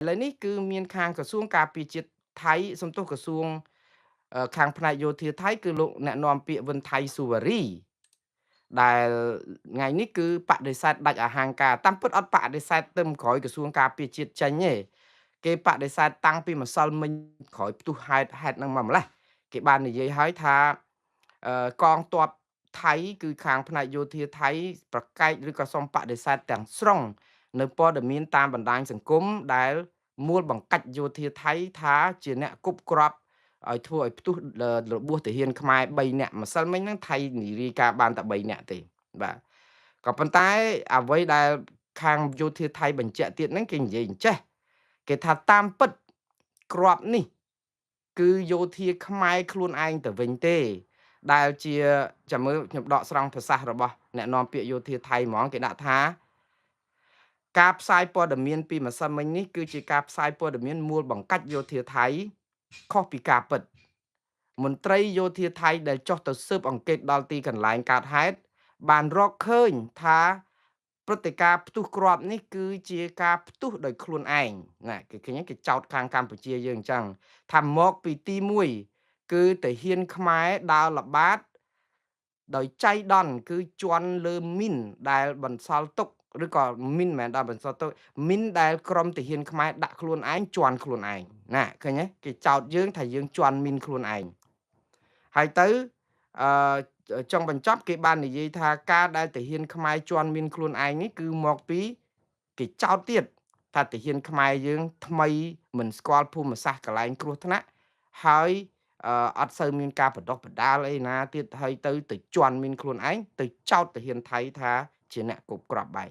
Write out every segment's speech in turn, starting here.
ឥឡូវនេះគឺមានខាងក្រសួងការពារជាតិថៃសំទោសក្រសួងខាងផ្នែកយោធាថៃគឺលោកអ្នកនាំពាក្យវិនថៃស៊ូវ៉ារីដែលថ្ងៃនេះគឺបដិសេធដាច់អហង្ការតាមពិតអត់បដិសេធទៅក្រោយក្រសួងការពារជាតិចេញទេគេបដិសេធតាំងពីម្សិលមិញក្រោយផ្ទុះហេតុហ្នឹងមកម្លេះគេបាននិយាយហើយថាកងទ័ពថៃគឺខាងផ្នែកយោធាថៃប្រកែកឬក៏សុំបដិសេធទាំងស្រុងនៅព័ត៌មានតាមបណ្ដាញសង្គមដែលមូលបង្កាច់យោធាថៃថាជាអ្នកគប់គ្រាប់ឲ្យធ្វើឲ្យផ្ទុះរបួសទាហានខ្មែរ3នាក់ម្សិលមិញហ្នឹងថៃនិយាយការបានតែ3នាក់ទេបាទក៏ប៉ុន្តែអ្វីដែលខាងយោធាថៃបញ្ជាក់ទៀតហ្នឹងគេនិយាយអញ្ចេះគេថាតាមពិតគ្រាប់នេះគឺយោធាខ្មែរខ្លួនឯងទៅវិញទេដែលជាចាំមើលខ្ញុំដកស្រង់ភាសារបស់អ្នកនាំពាក្យយោធាថៃហ្មងគេដាក់ថាការផ្សាយព័ត៌មានពីម្សិលមិញនេះគឺជាការផ្សាយព័ត៌មានមូលបង្កាច់យោធាថៃខុសពីការពិតមន្ត្រីយោធាថៃដែលចុះទៅស៊ើបអង្កេតដល់ទីកន្លែងកើតហេតុបានរកឃើញថាព្រឹត្តិការណ៍ផ្ទុះគ្រាប់នេះគឺជាការផ្ទុះដោយខ្លួនឯងណាគេឃើញគេចោទខាងកម្ពុជាយើងអញ្ចឹងថាមកពីទី1គឺទាហានខ្មែរដើរល្បាតដោយចៃដន្យគឺជន់លើមីនដែលបន្សល់ទុកឬក៏មីនមិនមែនដល់បន្សល់ទុកមីនដែលក្រុមទាហានខ្មែរដាក់ខ្លួនឯងជន់ខ្លួនឯងណាឃើញទេគេចោទយើងថាយើងជន់មីនខ្លួនឯងហើយទៅអចុងបញ្ចប់គេបាននិយាយថាការដែលទាហានខ្មែរជន់មីនខ្លួនឯងនេះគឺមកពីគេចោទទៀតថាទាហានខ្មែរយើងថ្មីមិនស្គាល់ភូមិសាស្ត្រកន្លែងគ្រោះថ្នាក់ហើយអត់សូវមានការបណ្ដុះបណ្ដាលអីណាទៀតហើយទៅជន់មីនខ្លួនឯងទៅចោទទាហានថៃថាជាអ្នកគប់គ្រាប់បែក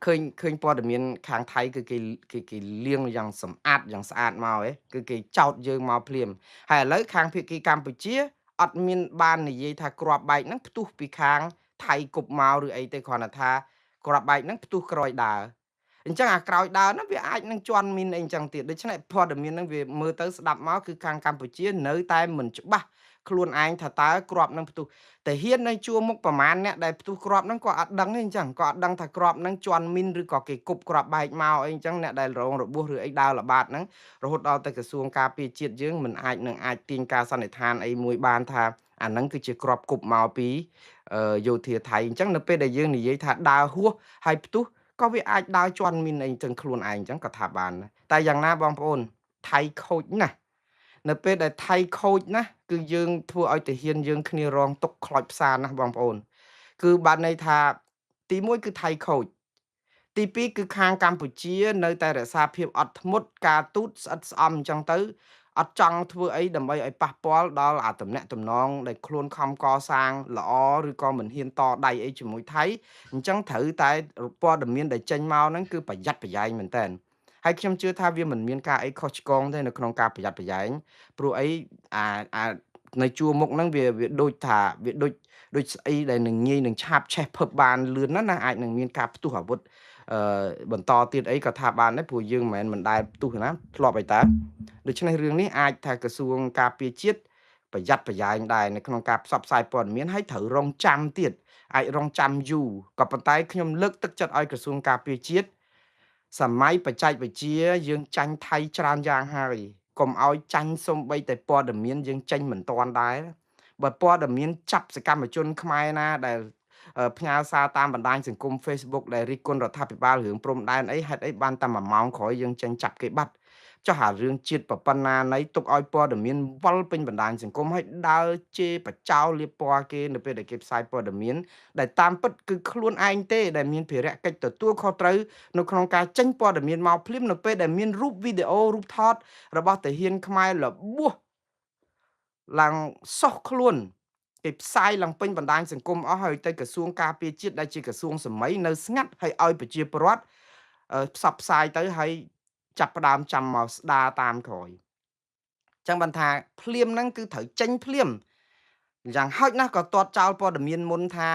ឃើញព័ត៌មានខាងថៃគឺគេលាងយ៉ាងសម្អាតយ៉ាងស្អាតមកហ៎គឺគេចោទយើងមកភ្លាមហើយឥឡូវខាងភាគីកម្ពុជាអត់មានបាននិយាយថាគ្រាប់បែកហ្នឹងផ្ទុះពីខាងថៃគប់មកឬអីទេគ្រាន់តែថាគ្រាប់បែកហ្នឹងផ្ទុះក្រោយដើរអញ្ចឹងអាក្រោយដើរហ្នឹងវាអាចនឹងជន់មីនអីអញ្ចឹងទៀតដូច្នេះព័ត៌មានហ្នឹងវាមើលទៅស្ដាប់មកគឺខាងកម្ពុជានៅតែមិនច្បាស់ខ្លួនឯងថាតើគ្រាប់នឹងផ្ទុះតែហ៊ាននៅជួរមុខប្រមាណអ្នកដែលផ្ទុះគ្រាប់ហ្នឹងក៏អត់ដឹងទេអញ្ចឹងក៏អត់ដឹងថាគ្រាប់ហ្នឹងជន់មីនឬក៏គេគប់គ្រាប់បែកមកអីអញ្ចឹងអ្នកដែលរងរបួសឬអីដើរល្បាតហ្នឹងរហូតដល់ទៅក្រសួងការពារជាតិយើងមិនអាចទាញការសន្និដ្ឋានអីមួយបានថាអាហ្នឹងគឺជាគ្រាប់គប់មកពីយោធាថៃអញ្ចឹងនៅពេលដែលយើងនិយាយថាដើរហួសហើយផ្ទុះក៏វាអាចដើរជន់មីនអីចឹងខ្លួនឯងអញ្ចឹងក៏ថាបានដែរតែយ៉ាងណាបងប្អូនថៃខូចណាស់នៅពេលដែលថៃខូចណាស់គឺយើងធ្វើឲ្យទាហានយើងគ្នារងទុក្ខខ្លោចផ្សាណាស់បងប្អូនគឺបានន័យថាទី1គឺថៃខូចទី2គឺខាងកម្ពុជានៅតែរក្សាភាពអត់ធ្មត់ការទូតស្អិតស្អំអញ្ចឹងទៅអត់ចង់ធ្វើអីដើម្បីឲ្យប៉ះពាល់ដល់អាទំនាក់ទំនងដែលខ្លួនខំកសាងល្អឬក៏មិនហ៊ានតដៃអីជាមួយថៃអញ្ចឹងត្រូវតែព័ត៌មានដែលចេញមកហ្នឹងគឺប្រយ័ត្នប្រយែងមែនតើហើយខ្ញុំជឿថាវាមិនមានការអីខុសឆ្គងទេនៅក្នុងការប្រយ័ត្នប្រយែងព្រោះអីអានៅជួរមុខហ្នឹងវាដូចថាវាដូចស្អីដែលនឹងងាយនឹងឆាបឆេះភពបានលឿនណាស់អាចនឹងមានការផ្ទុះអាវុធអឺបន្តទៀតអីក៏ថាបានដែរព្រោះយើងមិនដែលផ្ទុះណាធ្លាប់អីតើដូច្នេះរឿងនេះអាចថាក្រសួងការពារជាតិប្រយ័ត្នប្រយែងដែរនៅក្នុងការផ្សព្វផ្សាយព័ត៌មានហើយត្រូវរងចាំទៀតអាចរងចាំយូរក៏ប៉ុន្តែខ្ញុំលើកទឹកចិត្តឲ្យក្រសួងការពារជាតិសម័យបច្ចេកវិទ្យាយើងចាញ់ថៃច្រើនយ៉ាងហើយកុំឲ្យចាញ់សូម្បីតែព័ត៌មានយើងចេញមិនទាន់ដែរបើព័ត៌មានចាប់សកម្មជនខ្មែរណាដែលផ្ញើសារតាមបណ្ដាញសង្គម Facebook ដែលរិះគន់រដ្ឋាភិបាលរឿងព្រំដែនអីហេតុអីបានតែ1ម៉ោងក្រោយយើងចេញចាប់គេបាត់ចុះអារឿងជាតិប៉ុណ្ណាណីទុកឲ្យព័ត៌មានវល់ពេញបណ្ដាញសង្គមឲ្យដើរជេរបចោលលាបពណ៌គេនៅពេលដែលគេផ្សាយព័ត៌មានដែលតាមពិតគឺខ្លួនឯងទេដែលមានភារកិច្ចទទួលខុសត្រូវនៅក្នុងការចេញព័ត៌មានមកភ្លាមនៅពេលដែលមានរូបវីដេអូរូបថតរបស់ទាហានខ្មែររបួសឡើងសោះខ្លួនគេផ្សាយឡើងពេញបណ្ដាញសង្គមអស់ហើយទៅក្រសួងការពារជាតិដែលជាក្រសួងសម័យនៅស្ងាត់ហើយឲ្យប្រជាពលរដ្ឋផ្សព្វផ្សាយទៅហើយចាប់ផ្ដើមចាំមកស្ដារតាមក្រោយចឹងបានថាភ្លាមហ្នឹងគឺត្រូវចេញភ្លាមយ៉ាងហោចណាស់ក៏ទាត់ចោលព័ត៌មានមុនថា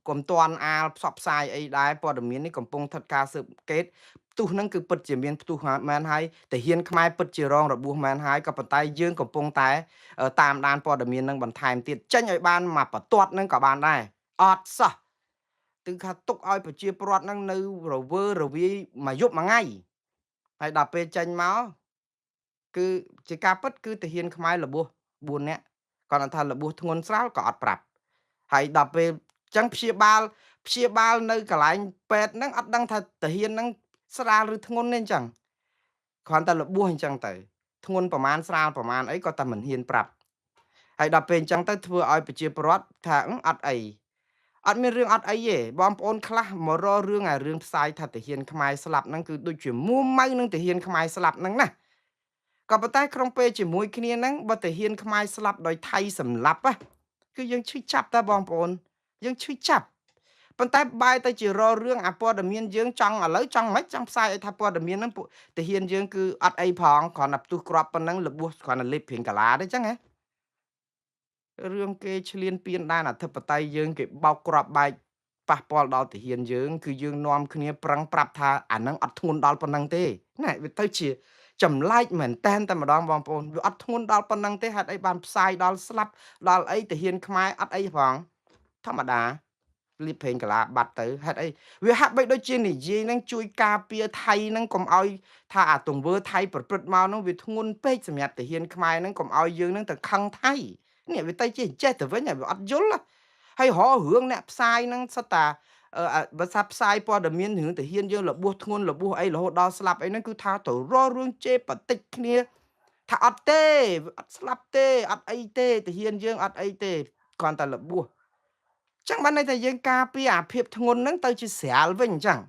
កុំទាន់អាលផ្សព្វផ្សាយអីដែរព័ត៌មាននេះកំពុងស្ថិតការស៊ើបអង្កេតផ្ទុះហ្នឹងគឺពិតជាមានផ្ទុះមែនហើយតាហ៊ានខ្មែរពិតជារងរបួសមែនហើយក៏ប៉ុន្តែយើងកំពុងតែតាមដានព័ត៌មានហ្នឹងបន្ថែមទៀតចេញឲ្យបានមកបន្ទាត់ហ្នឹងក៏បានដែរអត់សោះគឺថាទុកឲ្យប្រជាពលរដ្ឋហ្នឹងនៅរវើរវាយមួយយប់មួយថ្ងៃ ហើយដល់ពេលចេញមកគឺជាការពិតគឺទាហានខ្មែររបួស4នាក់គាត់ថារបួសធ្ងន់ស្រាលក៏អត់ប្រាប់ហើយដល់ពេលចឹងព្យាបាលនៅកន្លែងពេទ្យហ្នឹងអត់ដឹងថាទាហានហ្នឹងស្រាលឬធ្ងន់ទេអញ្ចឹងគ្រាន់តែរបួសអញ្ចឹងទៅធ្ងន់ប្រមាណស្រាលប្រមាណអីគាត់តែមិនហ៊ានប្រាប់ហើយដល់ពេលអញ្ចឹងទៅធ្វើឲ្យប្រជាពលរដ្ឋថាអត់អីអត់មានរឿងអត់អីទេបងប្អូនខ្លះមករករឿងផ្សាយថាទាហានខ្មែរស្លាប់ហ្នឹងគឺដូចជាមួម៉ៅនឹងទាហានខ្មែរស្លាប់ហ្នឹងណាក៏ប៉ុន្តែក្នុងពេលជាមួយគ្នាហ្នឹងបើទាហានខ្មែរស្លាប់ដោយថៃសម្លាប់ណាគឺយើងឈឺចាប់តើបងប្អូនយើងឈឺចាប់ប៉ុន្តែបែរទៅជារករឿងអាព័ត៌មានយើងចង់ឥឡូវចង់មិនចង់ផ្សាយឲ្យថាព័ត៌មានហ្នឹងពួកទាហានយើងគឺអត់អីផងគ្រាន់តែផ្ទុះគ្រាប់ប៉ុណ្ណឹងរបួសគ្រាន់តែលេបព្រៀងកាឡាទេអញ្ចឹងហ៎រឿងគេឈ្លានពានដែនអធិបតេយ្យយើងគេបោកគ្រាប់បែកប៉ះពាល់ដល់ទាហានយើងគឺយើងនាំគ្នាប្រឹងប្រាប់ថាអានឹងអត់ធ្ងន់ដល់ប៉ុណ្ណឹងទេណាវាទៅជាចម្លែកមែនតែនតែម្ដងបងប្អូនវាអត់ធ្ងន់ដល់ប៉ុណ្ណឹងទេហេតុអីបានផ្សាយដល់ស្លាប់ដល់អីទាហានខ្មែរអត់អីផងធម្មតាលៀបប្រេងកាឡាបាត់ទៅហេតុអីវាហាក់បីដូចជានិយាយនឹងជួយការពារថៃនឹងកុំឲ្យថាអាទង្វើថៃប្រព្រឹត្តមកនឹងវាធ្ងន់ពេកសម្រាប់ទាហានខ្មែរនឹងកុំឲ្យយើងនឹងទៅខឹងថៃនេះវាទៅជាចេះទៅវិញហើយវាអត់យល់ហើយរករឿងអ្នកផ្សាយនឹងសិតតាបើថាផ្សាយព័ត៌មានរឿងទាហានយើងរបួសធ្ងន់របួសអីរហូតដល់ស្លាប់អីហ្នឹងគឺថាទៅរករឿងជេរបតិចគ្នាថាអត់ទេអត់ស្លាប់ទេអត់អីទេទាហានយើងអត់អីទេគ្រាន់តែរបួសចឹងបានន័យថាយើងការពារអាភាពធ្ងន់ហ្នឹងទៅជាស្រាលវិញអញ្ចឹង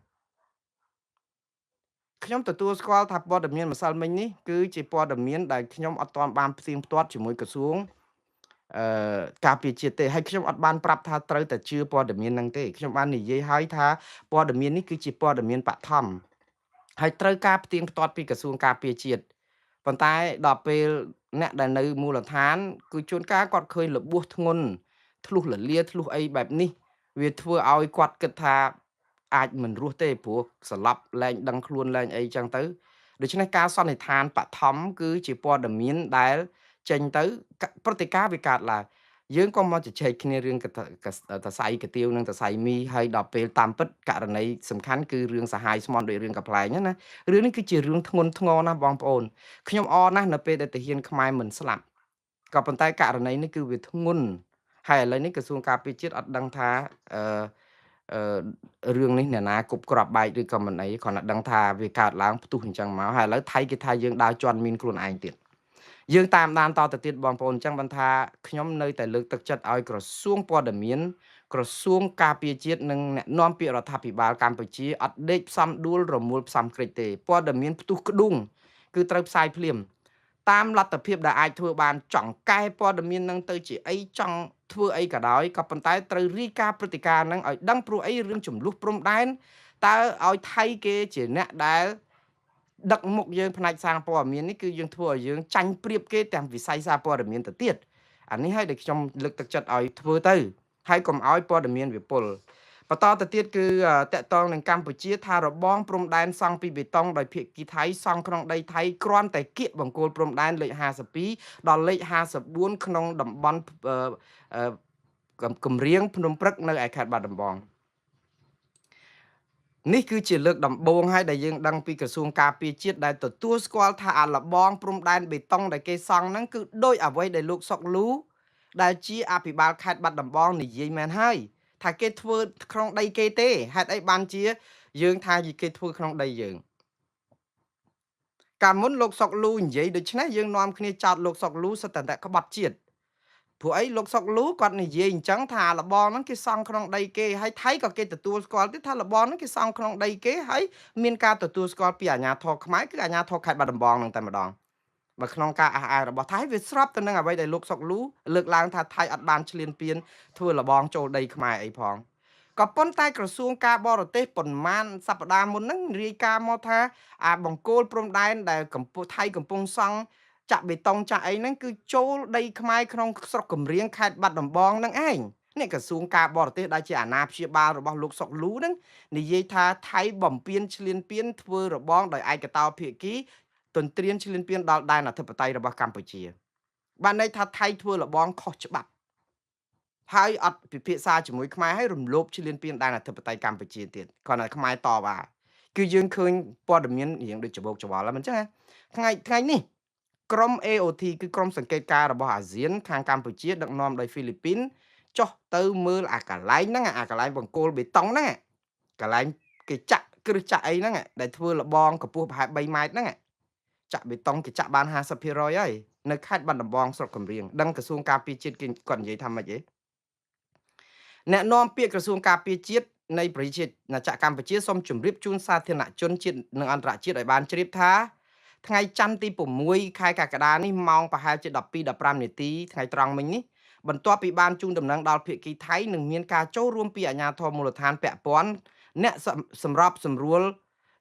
ខ្ញុំទទួលស្គាល់ថាព័ត៌មានម្សិលមិញនេះគឺជាព័ត៌មានដែលខ្ញុំអត់ទាន់បានផ្ទៀងផ្ទាត់ជាមួយក្រសួងអការពារជាតិទេហើយខ្ញុំអត់បានប្រាប់ថាត្រូវតែជឿព័ត៌មានហ្នឹងទេខ្ញុំបាននិយាយហើយថាព័ត៌មាននេះគឺជាព័ត៌មានបឋមហើយត្រូវការផ្ទៀងផ្ទាត់ពីក្រសួងការពារជាតិប៉ុន្តែដល់ពេលអ្នកដែលនៅមូលដ្ឋានគឺជួនកាលគាត់ឃើញរបួសធ្ងន់ធ្លុះលលាធ្លុះអីបែបនេះវាធ្វើឲ្យគាត់គិតថាអាចមិនរស់ទេព្រោះស្លាប់លែងដឹងខ្លួនលែងអីចឹងទៅដូច្នេះការសន្និដ្ឋានបឋមគឺជាព័ត៌មានដែលចេញទៅព្រឹត្តិការណ៍វាកើតឡើងយើងក៏មកជជែកគ្នារឿងតសៃកាទៀវនិងតសៃមីហើយដល់ពេលតាមពិតករណីសំខាន់គឺរឿងសាហាយស្មន់ដោយរឿងកំ pl ែងណារឿងនេះគឺជារឿងធ្ងន់ធ្ងរណាស់បងប្អូនខ្ញុំអរណាស់នៅពេលដែលទាហានខ្មែរមិនស្លាប់ក៏ប៉ុន្តែករណីនេះគឺវាធ្ងន់ហើយឥឡូវនេះក្រសួងការពារជាតិអត់ដឹងថាអឺរឿងនេះអ្នកណាគប់គ្រាប់បែកឬក៏មិនអីគ្រាន់តែដឹងថាវាកើតឡើងផ្ទុះអញ្ចឹងមកហើយឥឡូវថៃគេថាយើងដើរជន់មានខ្លួនឯងទៀតយើងតាមដានតទៅទៀតបងប្អូនអញ្ចឹងបានថាខ្ញុំនៅតែលើកទឹកចិត្តឲ្យក្រសួងព័ត៌មានក្រសួងការពារជាតិនិងអ្នកនាំពាក្យរដ្ឋាភិបាលកម្ពុជាអត់ដេកផ្សំដួលរមួលផ្សំក្រិចទេព័ត៌មានផ្ទុះក្ដុងគឺត្រូវផ្សាយភ្លាមតាមលទ្ធភាពដែលអាចធ្វើបានចង់កែព័ត៌មាននឹងទៅជាអីចង់ធ្វើអីក៏ដោយក៏ប៉ុន្តែត្រូវរាយការណ៍ព្រឹត្តិការណ៍នឹងឲ្យដឹងព្រោះអីរឿងចំនួនព្រំដែនតើឲ្យថៃគេជាអ្នកដែលដឹកមុខយើងផ្នែកសារព័ត៌មាននេះគឺយើងធ្វើឲ្យយើងចាញ់ប្រៀបគេទាំងវិស័យសារព័ត៌មានទៅទៀតអានេះហើយដែលខ្ញុំលើកទឹកចិត្តឲ្យធ្វើទៅហើយកុំឲ្យព័ត៌មានវាពលបន្តទៅទៀតគឺតកតងនឹងកម្ពុជាថារបងព្រំដែនសង់ពីបេតុងដោយភាគីថៃសង់ក្នុងដីថៃគ្រាន់តែគៀកបង្គោលព្រំដែនលេខ52ដល់លេខ54ក្នុងតំបន់គម្រៀងភ្នំព្រឹកនៅឯខេត្តបាត់ដំបងនេះគឺជាលើកដំបូងហើយដែលយើងដឹងពីក្រសួងការពារជាតិដែលទទួលស្គាល់ថាអាលបងព្រំដែនបេតុងដែលគេសង់ហ្នឹងគឺដោយអ្វីដែលលោកសុកលូដែលជាអភិបាលខេត្តបាត់ដំបងនិយាយមែនហើយថាគេធ្វើក្នុងដីគេទេហេតុអីបានជាយើងថាគេធ្វើក្នុងដីយើងកាលមុនលោកសុកលូនិយាយដូច្នេះយើងនាំគ្នាចោទលោកសុកលូសិតតែក្បត់ជាតិព្រោះអីលោកសុកលូគាត់និយាយអញ្ចឹងថាលបងហ្នឹងគេសង់ក្នុងដីគេហើយថៃក៏គេទទួលស្គាល់ទៀតថាលបងហ្នឹងគេសង់ក្នុងដីគេហើយមានការទទួលស្គាល់ពីអាជ្ញាធរខ្មែរគឺអាជ្ញាធរខេត្តបាត់ដំបងហ្នឹងតែម្ដងបើក្នុងការអះអាងរបស់ថៃវាស្របទៅនឹងអ្វីដែលលោកសុកលូលើកឡើងថាថៃអត់បានឈ្លានពានធ្វើលបងចូលដីខ្មែរអីផងក៏ប៉ុន្តែក្រសួងការបរទេសប៉ុន្មានសប្តាហ៍មុនហ្នឹងរាយការណ៍មកថាអាបង្គោលព្រំដែនដែលថៃកំពុងសង់ចាក់បេតុងចាក់អីហ្នឹងគឺចូលដីខ្មែរក្នុងស្រុកគម្រៀងខេត្តបាត់ដំបងហ្នឹងឯងនេះក្រសួងការបរទេសដែលជាអាណាព្យាបាលរបស់លោកសុកលូហ្នឹងនិយាយថាថៃបំពេញឈ្លានពានធ្វើរបងដោយឯកតោភាគីទន្ទ្រានឈ្លានពានដល់ដែនអធិបតេយ្យរបស់កម្ពុជាបានន័យថាថៃធ្វើរបងខុសច្បាប់ហើយអត់ពិភាក្សាជាមួយខ្មែរហើយរំលោភឈ្លានពានដែនអធិបតេយ្យកម្ពុជាទៀតគ្រាន់តែខ្មែរតប គឺយើងឃើញព័ត៌មានរៀងដូចច្បោកច្បល់ហើយមិនចឹងណាថ្ងៃនេះក្រុម AOT គឺក្រុមសង្កេតការណ៍របស់អាស៊ានខាងកម្ពុជាដឹកនាំដោយហ្វីលីពីនចុះទៅមើលអាកន្លែងហ្នឹងអាកន្លែងបង្គោលបេតុងហ្នឹងកន្លែងគេចាក់គ្រឹះចាក់អីហ្នឹងដែលធ្វើលបងកម្ពស់ប្រហែល3ម៉ែត្រហ្នឹងចាក់បេតុងគេចាក់បាន 50% ហើយនៅខេត្តបាត់ដំបងស្រុកកំរៀងដឹងក្រសួងការពារជាតិគេគាត់និយាយថាម៉េចទេអ្នកនាំពាក្យក្រសួងការពារជាតិនៃប្រជាណាចក្រកម្ពុជាសូមជម្រាបជូនសាធារណជនជាតិនិងអន្តរជាតិឲ្យបានជ្រាបថាថ្ងៃច័ន្ទទី6ខែកក្កដានេះម៉ោងប្រហែលជា12:15នាទីថ្ងៃត្រង់មិញនេះបន្ទាប់ពីបានជូនដំណឹងដល់ភាគីថៃនឹងមានការចូលរួមពីអាជ្ញាធរមូលដ្ឋានពាក់ព័ន្ធអ្នកសម្របសម្រួល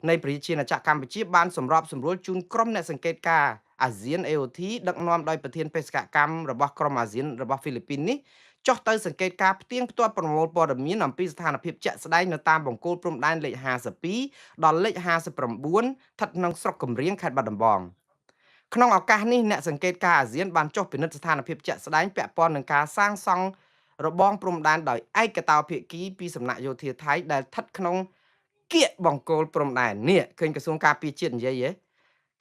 នៃប្រជាណាចក្រកម្ពុជាបានសម្របសម្រួលជូនក្រុមអ្នកសង្កេតការណ៍អាស៊ាន AOT ដឹកនាំដោយប្រធានបេសកកម្មរបស់ក្រុមអាស៊ានរបស់ហ្វីលីពីននេះចុះទៅសង្កេតការផ្ទៀងផ្ទាត់ប្រមូលព័ត៌មានអំពីស្ថានភាពជាក់ស្ដែងនៅតាមបង្គោលព្រំដែនលេខ52ដល់លេខ59ស្ថិតក្នុងស្រុកកំរៀងខេត្តបាត់ដំបងក្នុងឱកាសនេះអ្នកសង្កេតការអាស៊ានបានចុះពិនិត្យស្ថានភាពជាក់ស្ដែងពាក់ព័ន្ធនឹងការសាងសង់របងព្រំដែនដោយឯកតោភាគីពីសំណាក់យោធាថៃដែលស្ថិតក្នុងគៀកបង្គោលព្រំដែននេះឃើញក្រសួងការពារជាតិនិយាយហ៎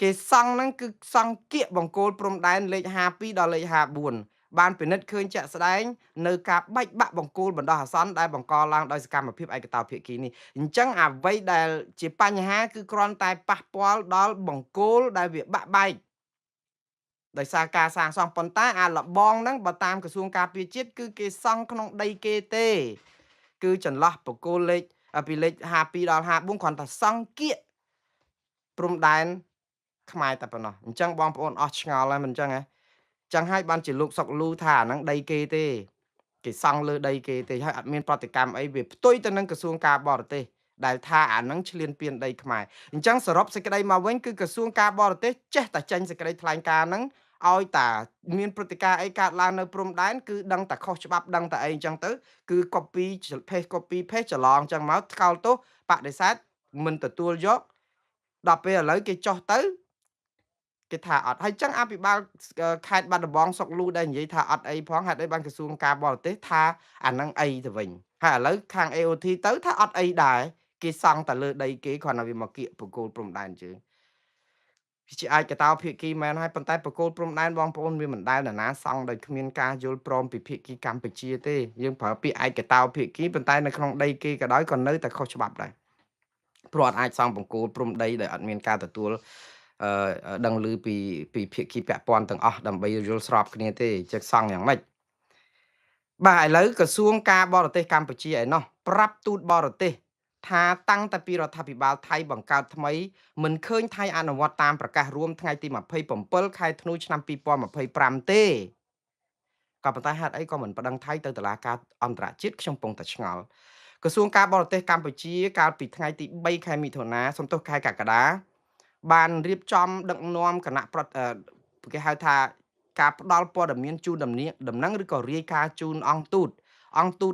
គេសង់ហ្នឹងគឺសង់គៀកបង្គោលព្រំដែនលេខ52ដល់លេខ54បានពិនិត្យឃើញជាក់ស្ដែងនៅការបែកបាក់បង្គោលបណ្ដោះអាសន្នដែលបង្កឡើងដោយសកម្មភាពឯកតោភាគីនេះអញ្ចឹងអ្វីដែលជាបញ្ហាគឺគ្រាន់តែប៉ះពាល់ដល់បង្គោលដែលវាបាក់បែកដោយសារការសាងសង់ប៉ុន្តែអាលបងហ្នឹងបើតាមក្រសួងការពារជាតិគឺគេសង់ក្នុងដីគេទេគឺចន្លោះបង្គោលលេខពីលេខ52ដល់54គ្រាន់តែសង់គៀកព្រំដែនខ្មែរតែប៉ុណ្ណោះអញ្ចឹងបងប្អូនអស់ឆ្ងល់ហើយមិនអញ្ចឹងហ៎ចឹងហើយបានជាលោកសុកលូថាអាហ្នឹងដីគេទេគេសង់លើដីគេទេហើយអត់មានប្រតិកម្មអីវាផ្ទុយទៅនឹងក្រសួងការបរទេសដែលថាអាហ្នឹងឈ្លានពានដីខ្មែរអញ្ចឹងសរុបសេចក្តីមកវិញគឺក្រសួងការបរទេសចេះតែចេញសេចក្តីថ្លែងការណ៍ហ្នឹងឲ្យតាមានព្រឹត្តិការណ៍អីកើតឡើងនៅព្រំដែនគឺដឹងតែខុសច្បាប់ដឹងតែអីអញ្ចឹងទៅគឺ copy paste ច្រឡំអញ្ចឹងមកថ្កោលទោសបដិសេធមិនទទួលយកដល់ពេលឥឡូវគេចុះទៅគេថាអត់ហើយចឹងអភិបាលខេត្តបាត់ដំបងសុកលូដែលនិយាយថាអត់អីផងហេតុអីបានក្រសួងការបរទេសថាអានឹងអីទៅវិញហើយឥឡូវខាង AOT ទៅថាអត់អីដែរគេសង់តែលើដីគេគ្រាន់តែវាមកគៀកបង្គោលព្រំដែនជើងជាឯកតោភាគីមែនហើយប៉ុន្តែបង្គោលព្រំដែនបងប្អូនវាមិនដែលណាសង់ដោយគ្មានការយល់ព្រមពីភាគីកម្ពុជាទេយើងប្រើពាក្យឯកតោភាគីប៉ុន្តែនៅក្នុងដីគេក៏ដោយក៏នៅតែខុសច្បាប់ដែរព្រោះអត់អាចសង់បង្គោលព្រំដីដែលអត់មានការទទួលដឹងឮពីភាគីពាក់ព័ន្ធទាំងអស់ដើម្បីយល់ស្របគ្នាទេជឹកសង់យ៉ាងម៉េចបាទឥឡូវក្រសួងការបរទេសកម្ពុជាឯណោះប្រាប់ទូតបរទេសថាតាំងតែពីរដ្ឋាភិបាលថៃបង្កើតថ្មីមិនឃើញថៃអនុវត្តតាមប្រកាសរួមថ្ងៃទី27ខែធ្នូឆ្នាំ2025ទេក៏ប៉ុន្តែហេតុអីក៏មិនប្តឹងថៃទៅតុលាការអន្តរជាតិខ្ញុំពងតែឆ្ងល់ក្រសួងការបរទេសកម្ពុជាកាលពីថ្ងៃទី3ខែមិថុនាសំទោសខែកក្កដាបានរៀបចំដឹកនាំគណៈគេហៅថាការផ្ដល់ព័ត៌មានជូនដំណឹងឬក៏រាយការណ៍ជូនអង្គទូត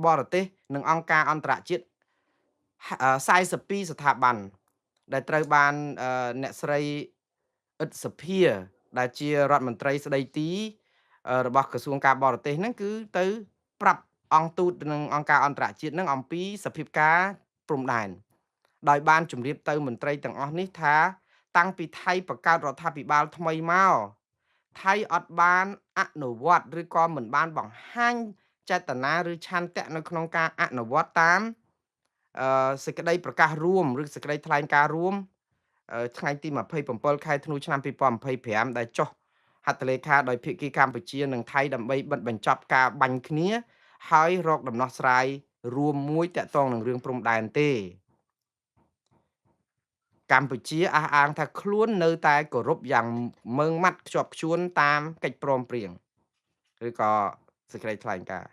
បរទេសនិងអង្គការអន្តរជាតិ42ស្ថាប័នដែលត្រូវបានអ្នកស្រីអ៊ិតសភាដែលជារដ្ឋមន្ត្រីស្ដីទីរបស់ក្រសួងការបរទេសហ្នឹងគឺទៅប្រាប់អង្គទូតនិងអង្គការអន្តរជាតិហ្នឹងអំពីសភាពការព្រំដែនដោយបានជម្រាបទៅមន្ត្រីទាំងអស់នេះថាតាំងពីថៃបង្កើតរដ្ឋាភិបាលថ្មីមកថៃអត់បានអនុវត្តឬក៏មិនបានបង្ហាញចេតនាឬឆន្ទៈនៅក្នុងការអនុវត្តតាមសេចក្តីប្រកាសរួមឬសេចក្តីថ្លែងការណ៍រួមថ្ងៃទី27ខែធ្នូឆ្នាំ2025ដែលចុះហត្ថលេខាដោយភាគីកម្ពុជានិងថៃដើម្បីបិទបញ្ចប់ការបាញ់គ្នាហើយរកដំណោះស្រាយរួមមួយតាក់ទងនឹងរឿងព្រំដែនទេកម្ពុជាអះអាងថាខ្លួននៅតែគោរពយ៉ាងម៉ឺងម៉ាត់ខ្ជាប់ខ្ជួនតាមកិច្ចព្រមព្រៀងឬក៏សេចក្តីថ្លែងការណ៍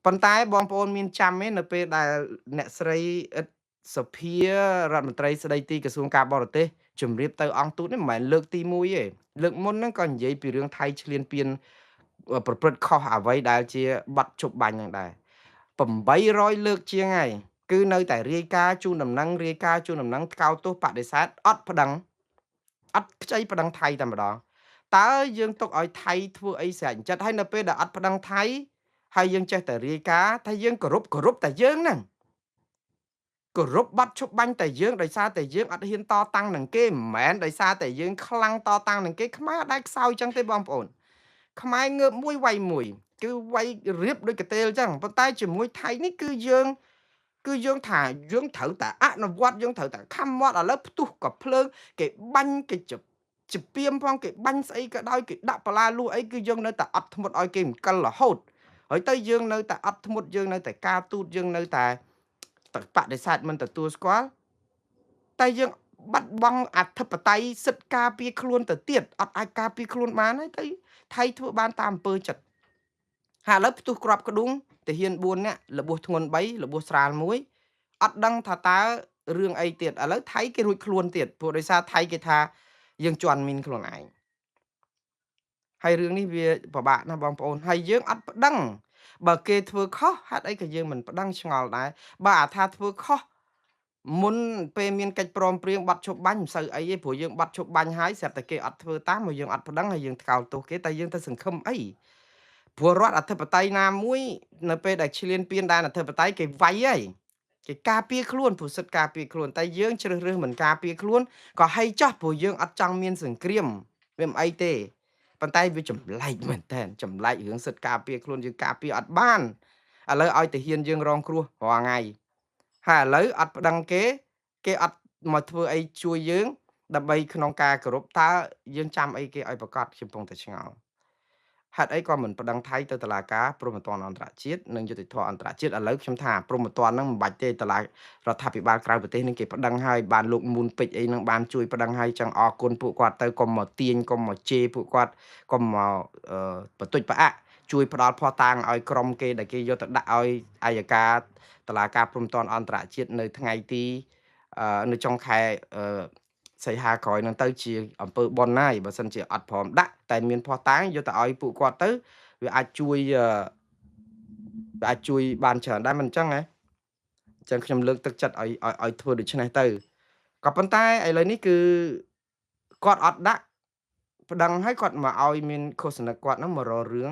ប៉ុន្តែបងប្អូនមានចាំទេនៅពេលដែលអ្នកស្រីអ៊ិតសុភារដ្ឋមន្ត្រីស្ដីទីក្រសួងការបរទេសជម្រាបទៅអង្គទូតនេះមិនមែនលើកទី1ទេលើកមុនហ្នឹងក៏និយាយពីរឿងថៃឈ្លានពានប្រព្រឹត្តខុសអ្វីដែលជាបាត់ជប់បាញ់ហ្នឹងដែរ800លើកជាងហើយគឺនៅតែរាយការណ៍ជូនដំណឹងថ្កោលទោសបដិសេធអត់ប្តឹងអត់ខ្ចីប្តឹងថៃតែម្ដងតើយើងទុកឲ្យថៃធ្វើអីស្រេចចិត្តហើយនៅពេលដែលអត់ប្តឹងថៃហើយយើងចេះតែរាយការណ៍ថាយើងគោរពតែយើងហ្នឹងគ គោរពបាត់ឈប់បាញ់តែយើងដោយសារតែយើងអត់ហ៊ានតតាំងនឹងគេមិនមែនដោយសារតែយើងខ្លាំងតតាំងនឹងគេខ្មែរអត់ដែលខ្សោយចឹងទេបងប្អូនខ្មែរងើបមួយវាយមួយគឺវាយរៀបដូចកទេលចឹងប៉ុន្តែជាមួយថៃនេះគឺយើងថាយើងត្រូវតែអនុវត្តយើងត្រូវតែខំមាត់ឥឡូវផ្ទុះក៏ភ្លើងគេបាញ់គេជពាមផងគេបាញ់ស្អីក៏ដោយគេដាក់បលាលួអីគឺយើងនៅតែអត់ធ្មត់ឲ្យគេមកិលរហូតហើយទៅយើងនៅតែអត់ធ្មត់យើងនៅតែការទូតយើងនៅតែបដិសេធមិនទទួលស្គាល់តែយើងបាត់បង់អធិបតេយ្យសិទ្ធិការពារខ្លួនទៅទៀតអត់អាចការពារខ្លួនបានហើយទៅថៃធ្វើបានតាមអំពើចិត្តហើយឥឡូវផ្ទុះក្របក្ដុងទាហាន4នាក់របួសធ្ងន់3របួសស្រាល1អត់ដឹងថាតើរឿងអីទៀតឥឡូវថៃគេរួចខ្លួនទៀតព្រោះដោយសារថៃគេថាយើងជន់មីនខ្លួនឯងហើយរឿងនេះវាពិបាកណាស់បងប្អូនហើយយើងអត់ប្តឹងបើគេធ្វើខុសហេតុអីក៏យើងមិនប្តឹងឆ្ងល់ដែរបើអាថាធ្វើខុសមុនពេលមានកិច្ចព្រមព្រៀងបាត់ឈប់បាញ់មិនសូវអីទេព្រោះយើងបាត់ឈប់បាញ់ហើយស្រាប់តែគេអត់ធ្វើតាមមកយើងអត់ប្តឹងហើយយើងថ្កោលទោសគេតែយើងទៅសង្ឃឹមអីព្រោះរដ្ឋអធិបតេយ្យណាមួយនៅពេលដែលឈ្លានពានដែនអធិបតេយ្យគេវាយហើយគេការពារខ្លួនព្រោះសិទ្ធិការពារខ្លួនតែយើងជ្រើសរើសមិនការពារខ្លួនក៏ហីចោះព្រោះយើងអត់ចង់មានសង្គ្រាមវាមិនអីទេប៉ុន្តែវាចម្លែកមែនតើចម្លែករឿងសិទ្ធិការពារខ្លួនយើងការពារអត់បានឥឡូវឲ្យទាហានយើងរងគ្រោះរាល់ថ្ងៃហើយឥឡូវអត់ប្តឹងគេអត់មកធ្វើអីជួយយើងដើម្បីក្នុងការគោរពតើយើងចាំអីគេឲ្យប្រកាសខ្ញុំពងតែឆ្ងល់ហេតុអីក៏មិនប្តឹងថៃទៅតុលាការព្រហ្មទណ្ឌអន្តរជាតិនិងយុត្តិធម៌អន្តរជាតិឥឡូវខ្ញុំថាព្រហ្មទណ្ឌហ្នឹងមិនបាច់ទេតុលារដ្ឋាភិបាលក្រៅប្រទេសនឹងគេប្តឹងហើយបានលោកមូនពេជ្រអីហ្នឹងបានជួយប្តឹងហើយចឹងអរគុណពួកគាត់ទៅកុំមកទាញកុំមកជេរពួកគាត់កុំមកបន្ទុចផ្អាក់ជួយផ្ដល់ភស្តុតាងឲ្យក្រុមគេដែលគេយកទៅដាក់ឲ្យអัยការតុលាការព្រហ្មទណ្ឌអន្តរជាតិនៅថ្ងៃទីនៅចុងខែសីហាក្រោយនឹងទៅជាអង្គើប៉ុនណាយបើសិនជាអត់ព្រមដាក់តែមានភស្តុតាងយកទៅឲ្យពួកគាត់ទៅវាអាចជួយបានច្រើនដែរមិនអញ្ចឹងហ៎អញ្ចឹងខ្ញុំលើកទឹកចិត្តឲ្យធ្វើដូច្នេះទៅក៏ប៉ុន្តែឥឡូវនេះគឺគាត់អត់ដាក់ប្តឹងឲ្យគាត់មកឲ្យមានឃោសនាគាត់ហ្នឹងមករករឿង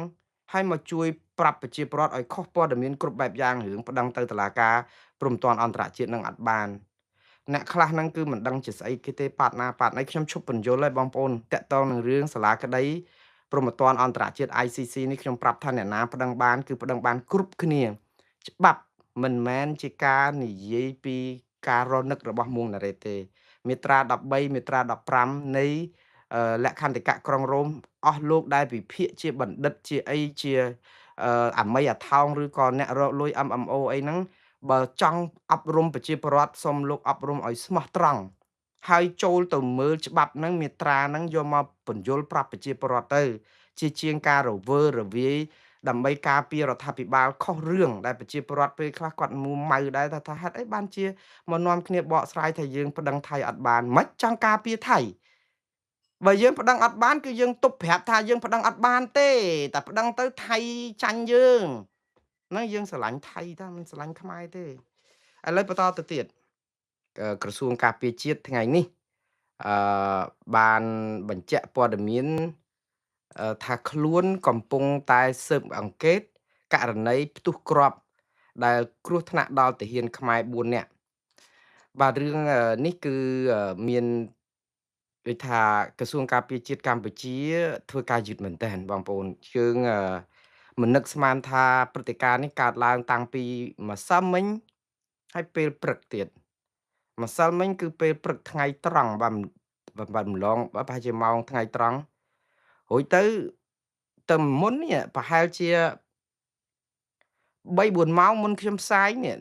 ហើយមកជួយប្រាប់ប្រជាពលរដ្ឋឲ្យខុសព័ត៌មានគ្រប់បែបយ៉ាងរឿងប្តឹងទៅតុលាការព្រហ្មទណ្ឌអន្តរជាតិនឹងអត់បានអ្នកខ្លះហ្នឹងគឺមិនដឹងជាស្អីគេទេប៉ាត់ណាប៉ាត់ណីខ្ញុំឈប់បញ្យល់ហើយបងប្អូនតាក់ទងនឹងរឿងសាលាក្តីព្រហ្មទណ្ឌអន្តរជាតិ ICC នេះខ្ញុំប្រាប់ថាអ្នកណាប្តឹងបានគឺប្តឹងបានគ្រប់គ្នាច្បាប់មិនមែនជាការនិយាយពីការរនឹករបស់មួងណារ៉េតទេមាត្រា13មាត្រា15នៃលក្ខន្តិកៈក្រុងរ៉ូមអស់លោកដែលវិភាគជាបណ្ឌិតជាអីជាអមីអថោងឬក៏អ្នករកលុយ MMO អីហ្នឹងបើចង់អប់រំប្រជាពលរដ្ឋសូមលោកអប់រំឲ្យស្មោះត្រង់ហើយចូលទៅមើលច្បាប់ហ្នឹងមាត្រាហ្នឹងយកមកបញ្យលប្រាប់ប្រជាពលរដ្ឋទៅជាជាងការរវើរវាយដើម្បីការពាររដ្ឋាភិបាលខុសរឿងដែលប្រជាពលរដ្ឋពេលខ្លះគាត់មួម៉ៅដែរថាហេតុអីបានជាមកនាំគ្នាបកស្រាយថាយើងប្តឹងថៃអត់បានមិនចង់ការពារថៃបើយើងប្តឹងអត់បានគឺយើងទប់ប្រាប់ថាយើងប្តឹងអត់បានទេតែប្តឹងទៅថៃចាញ់យើងហ្នឹងយើងស្រឡាញ់ថៃតាមិនស្រឡាញ់ខ្មែរទេឥឡូវបន្តទៅទៀតក្រសួងការពារជាតិថ្ងៃនេះអឺបានបញ្ជាក់ព័ត៌មានថាខ្លួនកំពុងតែស៊ើបអង្កេតករណីផ្ទុះគ្រាប់ដែលគ្រោះថ្នាក់ដល់ទាហានខ្មែរ4នាក់បាទរឿងនេះគឺមានដូចថាក្រសួងការពារជាតិកម្ពុជាធ្វើការយឺតមែនទែនបងប្អូនយើងមិននឹកស្មានថាព្រឹត្តិការណ៍នេះកើតឡើងតាំងពីម្សិលមិញហើយពេលព្រឹកទៀតម្សិលមិញគឺពេលព្រឹកថ្ងៃត្រង់បាទម្លងប្រហែលជាម៉ោងថ្ងៃត្រង់រួចទៅមុននេះប្រហែលជា3-4ម៉ោងមុនខ្ញុំផ្សាយនេះ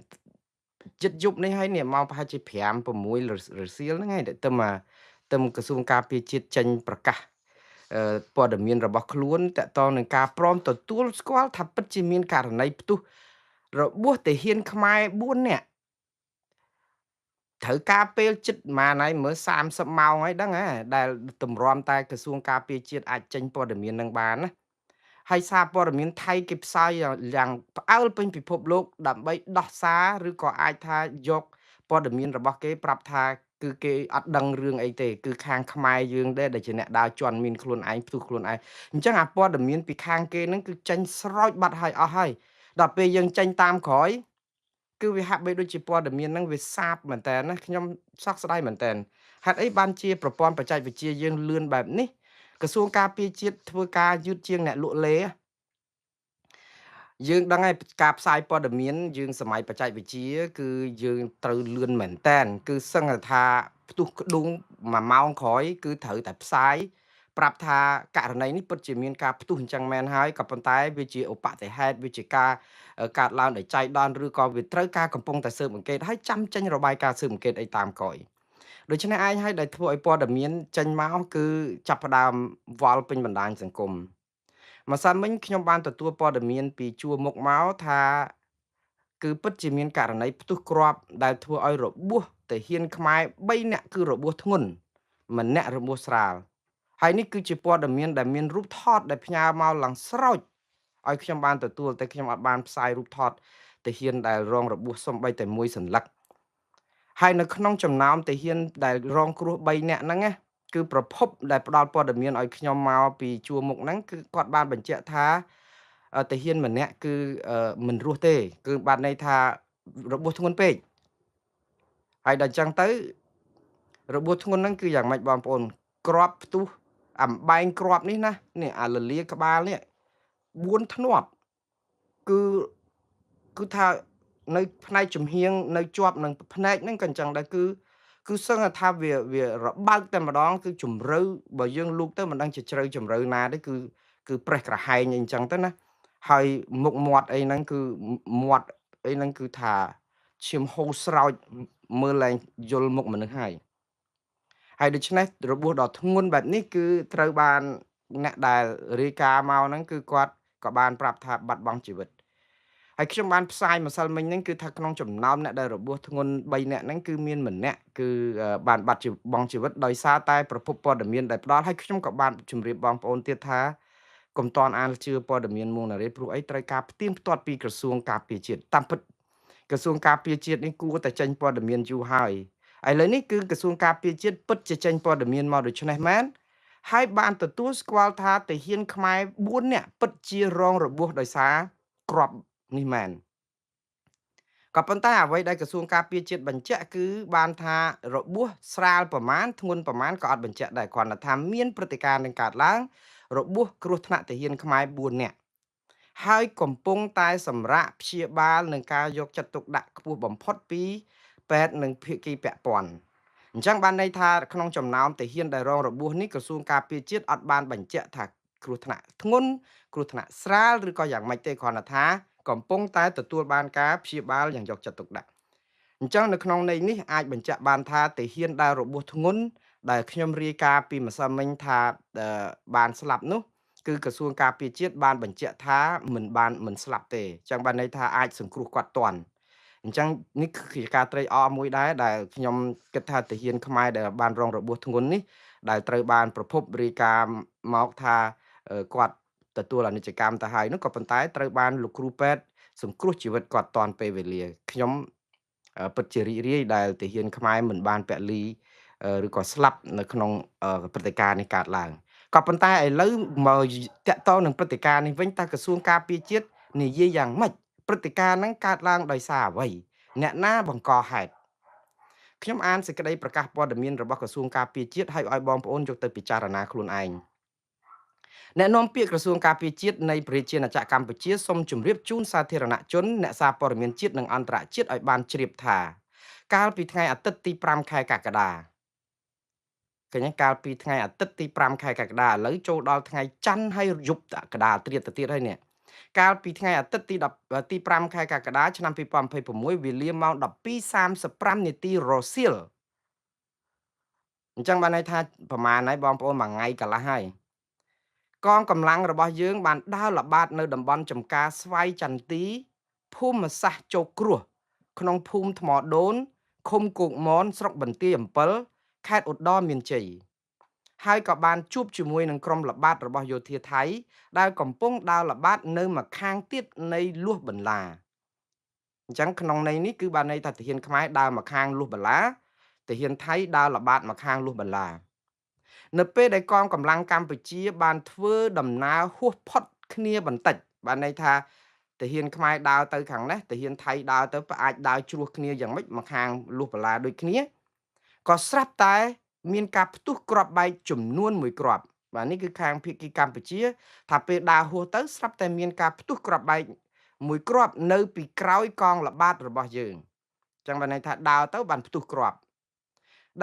ចិត្តយប់នេះហើយនេះម៉ោងប្រហែលជា5-6រសៀលហ្នឹងហើយទៅក្រសួងការពារជាតិចេញប្រកាសព័ត៌មានរបស់ខ្លួនតកតងនឹងការព្រមទទួលស្គាល់ថាពិតជាមានករណីផ្ទុះរបួសទាហានខ្មែរ4នាក់ត្រូវការពេលចិត្តប៉ុន្មានហើយមើល30ម៉ោងហើយដឹងហ៎ដែលតម្រាំតែក្រសួងការពារជាតិអាចចេញព័ត៌មាននឹងបានណាហើយសារព័ត៌មានថៃគេផ្សាយយ៉ាងផ្អើលពេញពិភពលោកដើម្បីដោះសារឬក៏អាចថាយកព័ត៌មានរបស់គេប្រាប់ថាគឺគេអត់ដឹងរឿងអីទេគឺខាងខ្មែរយើងដែរដែលជាអ្នកដើរជន់មានខ្លួនឯងផ្ទុះខ្លួនឯងអញ្ចឹងអាព័ត៌មានពីខាងគេហ្នឹងគឺចេញស្រោចបាត់ហើយអស់ហើយដល់ពេលយើងចេញតាមក្រោយ គឺវាហាក់បីដូចជាព័ត៌មានហ្នឹងវាសាបមែនតើណាខ្ញុំសោកស្ដាយមែនតើហេតុអីបានជាប្រព័ន្ធបច្ចេកវិទ្យាយើងលឿនបែបនេះក្រសួងការពារជាតិធ្វើការយឺតជាងអ្នកលក់លេយើងដឹងហើយការផ្សាយព័ត៌មានយើងសម័យបច្ចេកវិទ្យាគឺយើងត្រូវលឿនមែនតែនគឺសឹងតែថាផ្ទុះក្ដុង1ម៉ោងក្រោយគឺត្រូវតែផ្សាយប្រាប់ថាករណីនេះពិតជាមានការផ្ទុះអញ្ចឹងមែនហើយក៏ប៉ុន្តែវាជាឧបតិហេតុវាជាការកើតឡើងដោយចៃដន្យឬក៏វាត្រូវការកំពុងតែស៊ើបអង្កេតហើយចាំចេញរបាយការណ៍ស៊ើបអង្កេតអីតាមក្រោយដូច្នេះឯងហើយដែលធ្វើឲ្យព័ត៌មានចេញមកគឺចាប់ផ្ដើមវល់ពេញបណ្ដាញសង្គម ម្សិលមិញខ្ញុំបានទទួលព័ត៌មានពីជួរមុខមកថាគឺពិតជាមានករណីផ្ទុះគ្រាប់ដែលធ្វើឲ្យរបួសទាហានខ្មែរ3នាក់គឺរបួសធ្ងន់ម្នាក់របួសស្រាលហើយនេះគឺជាព័ត៌មានដែលមានរូបថតដែលផ្ញើមកឡើងស្រោចឲ្យខ្ញុំបានទទួលតែខ្ញុំអត់បានផ្សាយរូបថតទាហានដែលរងរបួសសំបីតែមួយសន្លឹកហើយនៅក្នុងចំណោមទាហានដែលរងគ្រោះ3នាក់ហ្នឹងណាគឺប្រភពដែលផ្ដល់ព័ត៌មានឲ្យខ្ញុំមកពីជួរមុខហ្នឹងគឺគាត់បានបញ្ជាក់ថាទាហានម្នាក់គឺមិនរស់ទេគឺបានន័យថារបួសធ្ងន់ពេកហើយដល់អញ្ចឹងទៅរបួសធ្ងន់ហ្នឹងគឺយ៉ាងម៉េចបងប្អូនគ្រាប់ផ្ទុះអំបែងគ្រាប់នេះណានេះអាលលាក្បាលនេះ4ធ្នាប់គឺគឺថានៅផ្នែកចំហៀងនៅជាប់នឹងភ្នែកហ្នឹងក៏អញ្ចឹងដែរគឺសឹងថាវារបើកតែម្ដងគឺជំរឿបើយើងលូកទៅមិនដឹងជាជ្រៅជំរឿណាទេគឺប្រេះក្រហែងអីអញ្ចឹងទៅណាហើយមុខមាត់អីហ្នឹងគឺមាត់អីហ្នឹងគឺថាឈាមហូរស្រោចមើលឡើងយល់មុខមនុស្សហើយដូច្នេះរបួសដ៏ធ្ងន់បែបនេះគឺត្រូវបានអ្នកដែលរាយការណ៍មកហ្នឹងគឺគាត់ក៏បានប្រាប់ថាបាត់បង់ជីវិតហើយខ្ញុំបានផ្សាយម្សិលមិញហ្នឹងគឺថាក្នុងចំណោមអ្នកដែលរបួសធ្ងន់3នាក់ហ្នឹងគឺមានម្នាក់គឺបានបាត់បង់ជីវិតដោយសារតែប្រភពព័ត៌មានដែលផ្ដល់ហើយខ្ញុំក៏បានជម្រាបបងប្អូនទៀតថាកុំតាន់អានជឿព័ត៌មានមុងណារ៉េតព្រោះអីត្រូវការផ្ទៀងផ្ទាត់ពីក្រសួងការពារជាតិតាមពិតក្រសួងការពារជាតិនេះគួរតែចេញព័ត៌មានយូរហើយឥឡូវនេះគឺក្រសួងការពារជាតិពិតជាចេញព័ត៌មានមកដូច្នេះមែនហើយបានទទួលស្គាល់ថាទាហានខ្មែរ4នាក់ពិតជារងរបួសដោយសារគ្រាប់នេះមែនក៏ប៉ុន្តែអ្វីដែលក្រសួងការពារជាតិបញ្ជាក់គឺបានថារបួសស្រាលប្រមាណធ្ងន់ប្រមាណក៏អត់បញ្ជាក់ដែរគ្រាន់តែថាមានព្រឹត្តិការណ៍នឹងកើតឡើងរបួសគ្រោះថ្នាក់ទាហានខ្មែរ4នាក់ហើយកំពុងតែសម្រាកព្យាបាលនឹងការយកចិត្តទុកដាក់ខ្ពស់បំផុតពីពេទ្យនិងភាគីពាក់ព័ន្ធអញ្ចឹងបានន័យថាក្នុងចំណោមទាហានដែលរងរបួសនេះក្រសួងការពារជាតិអត់បានបញ្ជាក់ថាគ្រោះថ្នាក់ធ្ងន់គ្រោះថ្នាក់ស្រាលឬក៏យ៉ាងម៉េចទេគ្រាន់តែថាកំពុងតែទទួលបានការព្យាបាលយ៉ាងយកចិត្តទុកដាក់អញ្ចឹងនៅក្នុងន័យនេះអាចបញ្ជាក់បានថាទាហានដែលរបួសធ្ងន់ដែលខ្ញុំរាយការណ៍ពីម្សិលមិញថាបានស្លាប់នោះគឺក្រសួងការពារជាតិបានបញ្ជាក់ថាមិនស្លាប់ទេអញ្ចឹងបានន័យថាអាចសង្គ្រោះគាត់ទាន់អញ្ចឹងនេះគឺជាការត្រេកអរមួយដែរដែលខ្ញុំគិតថាទាហានខ្មែរដែលបានរងរបួសធ្ងន់នេះដែលត្រូវបានប្រភពរាយការណ៍មកថាគាត់ទទួលអនិច្ចកម្មទៅហើយនោះក៏ប៉ុន្តែត្រូវបានលោកគ្រូពេទ្យសង្គ្រោះជីវិតគាត់ទាន់ពេលវេលាខ្ញុំពិតជារីករាយដែលទាហានខ្មែរមិនបានពលីឬក៏ស្លាប់នៅក្នុងព្រឹត្តិការណ៍នេះកើតឡើងក៏ប៉ុន្តែឥឡូវមកតាក់ទងនឹងព្រឹត្តិការណ៍នេះវិញតើក្រសួងការពារជាតិនិយាយយ៉ាងម៉េចព្រឹត្តិការណ៍ហ្នឹងកើតឡើងដោយសារអ្វីអ្នកណាបង្កហេតុខ្ញុំអានសេចក្តីប្រកាសព័ត៌មានរបស់ក្រសួងការពារជាតិឲ្យបងប្អូនយកទៅពិចារណាខ្លួនឯងអ្នកនាំពាក្យក្រសួងការពារជាតិនៃប្រជាជាតិកម្ពុជាសូមជម្រាបជូនសាធារណជនអ្នកសារព័ត៌មានជាតិនិងអន្តរជាតិឲ្យបានជ្រាបថាកាលពីថ្ងៃអាទិត្យទី5ខែកក្កដាឃើញទេកាលពីថ្ងៃអាទិត្យទី5ខែកក្កដាឥឡូវចូលដល់ថ្ងៃច័ន្ទហើយយប់កក្កដាត្រៀតទៅទៀតហើយនេះកាលពីថ្ងៃអាទិត្យទី5ខែកក្កដាឆ្នាំ2026វេលាម៉ោង12:35នាទីរសៀលអញ្ចឹងបានន័យថាប្រហែលហើយបងប្អូនមួយថ្ងៃកន្លះហើយកងកម្លាំងរបស់យើងបានដើរល្បាតនៅតំបន់ចំការស្វាយចន្ទីភូមិសាស្ត្រជោគគ្រោះក្នុងភូមិថ្មដូនឃុំគោកមនស្រុកបន្ទាយអំពិលខេត្តឧត្តរមានជ័យហើយក៏បានជួបជាមួយនឹងក្រុមល្បាតរបស់យោធាថៃដែលកំពុងដើរល្បាតនៅម្ខាងទៀតនៃលួសបន្លាអញ្ចឹងក្នុងន័យនេះគឺបានន័យថាទាហានខ្មែរដើរម្ខាងលួសបន្លាទាហានថៃដើរល្បាតម្ខាងលួសបន្លានៅពេលដែលកងកម្លាំងកម្ពុជាបានធ្វើដំណើរហួសផុតគ្នាបន្តិចបានន័យថា ទាហានខ្មែរដើរទៅខាងនេះទាហានថៃដើរទៅអាចដើរជ្រោះគ្នាយ៉ាងម៉េចមកខាងលុះបន្លាដូចគ្នាក៏ស្រាប់តែមានការផ្ទុះគ្រាប់បែកចំនួន1គ្រាប់បាទនេះគឺខាងភាគីកម្ពុជាថាពេលដើរហួសទៅស្រាប់តែមានការផ្ទុះគ្រាប់បែកមួយគ្រាប់នៅពីក្រោយកងល្បាតរបស់យើងចឹងបានន័យថាដើរទៅបានផ្ទុះគ្រាប់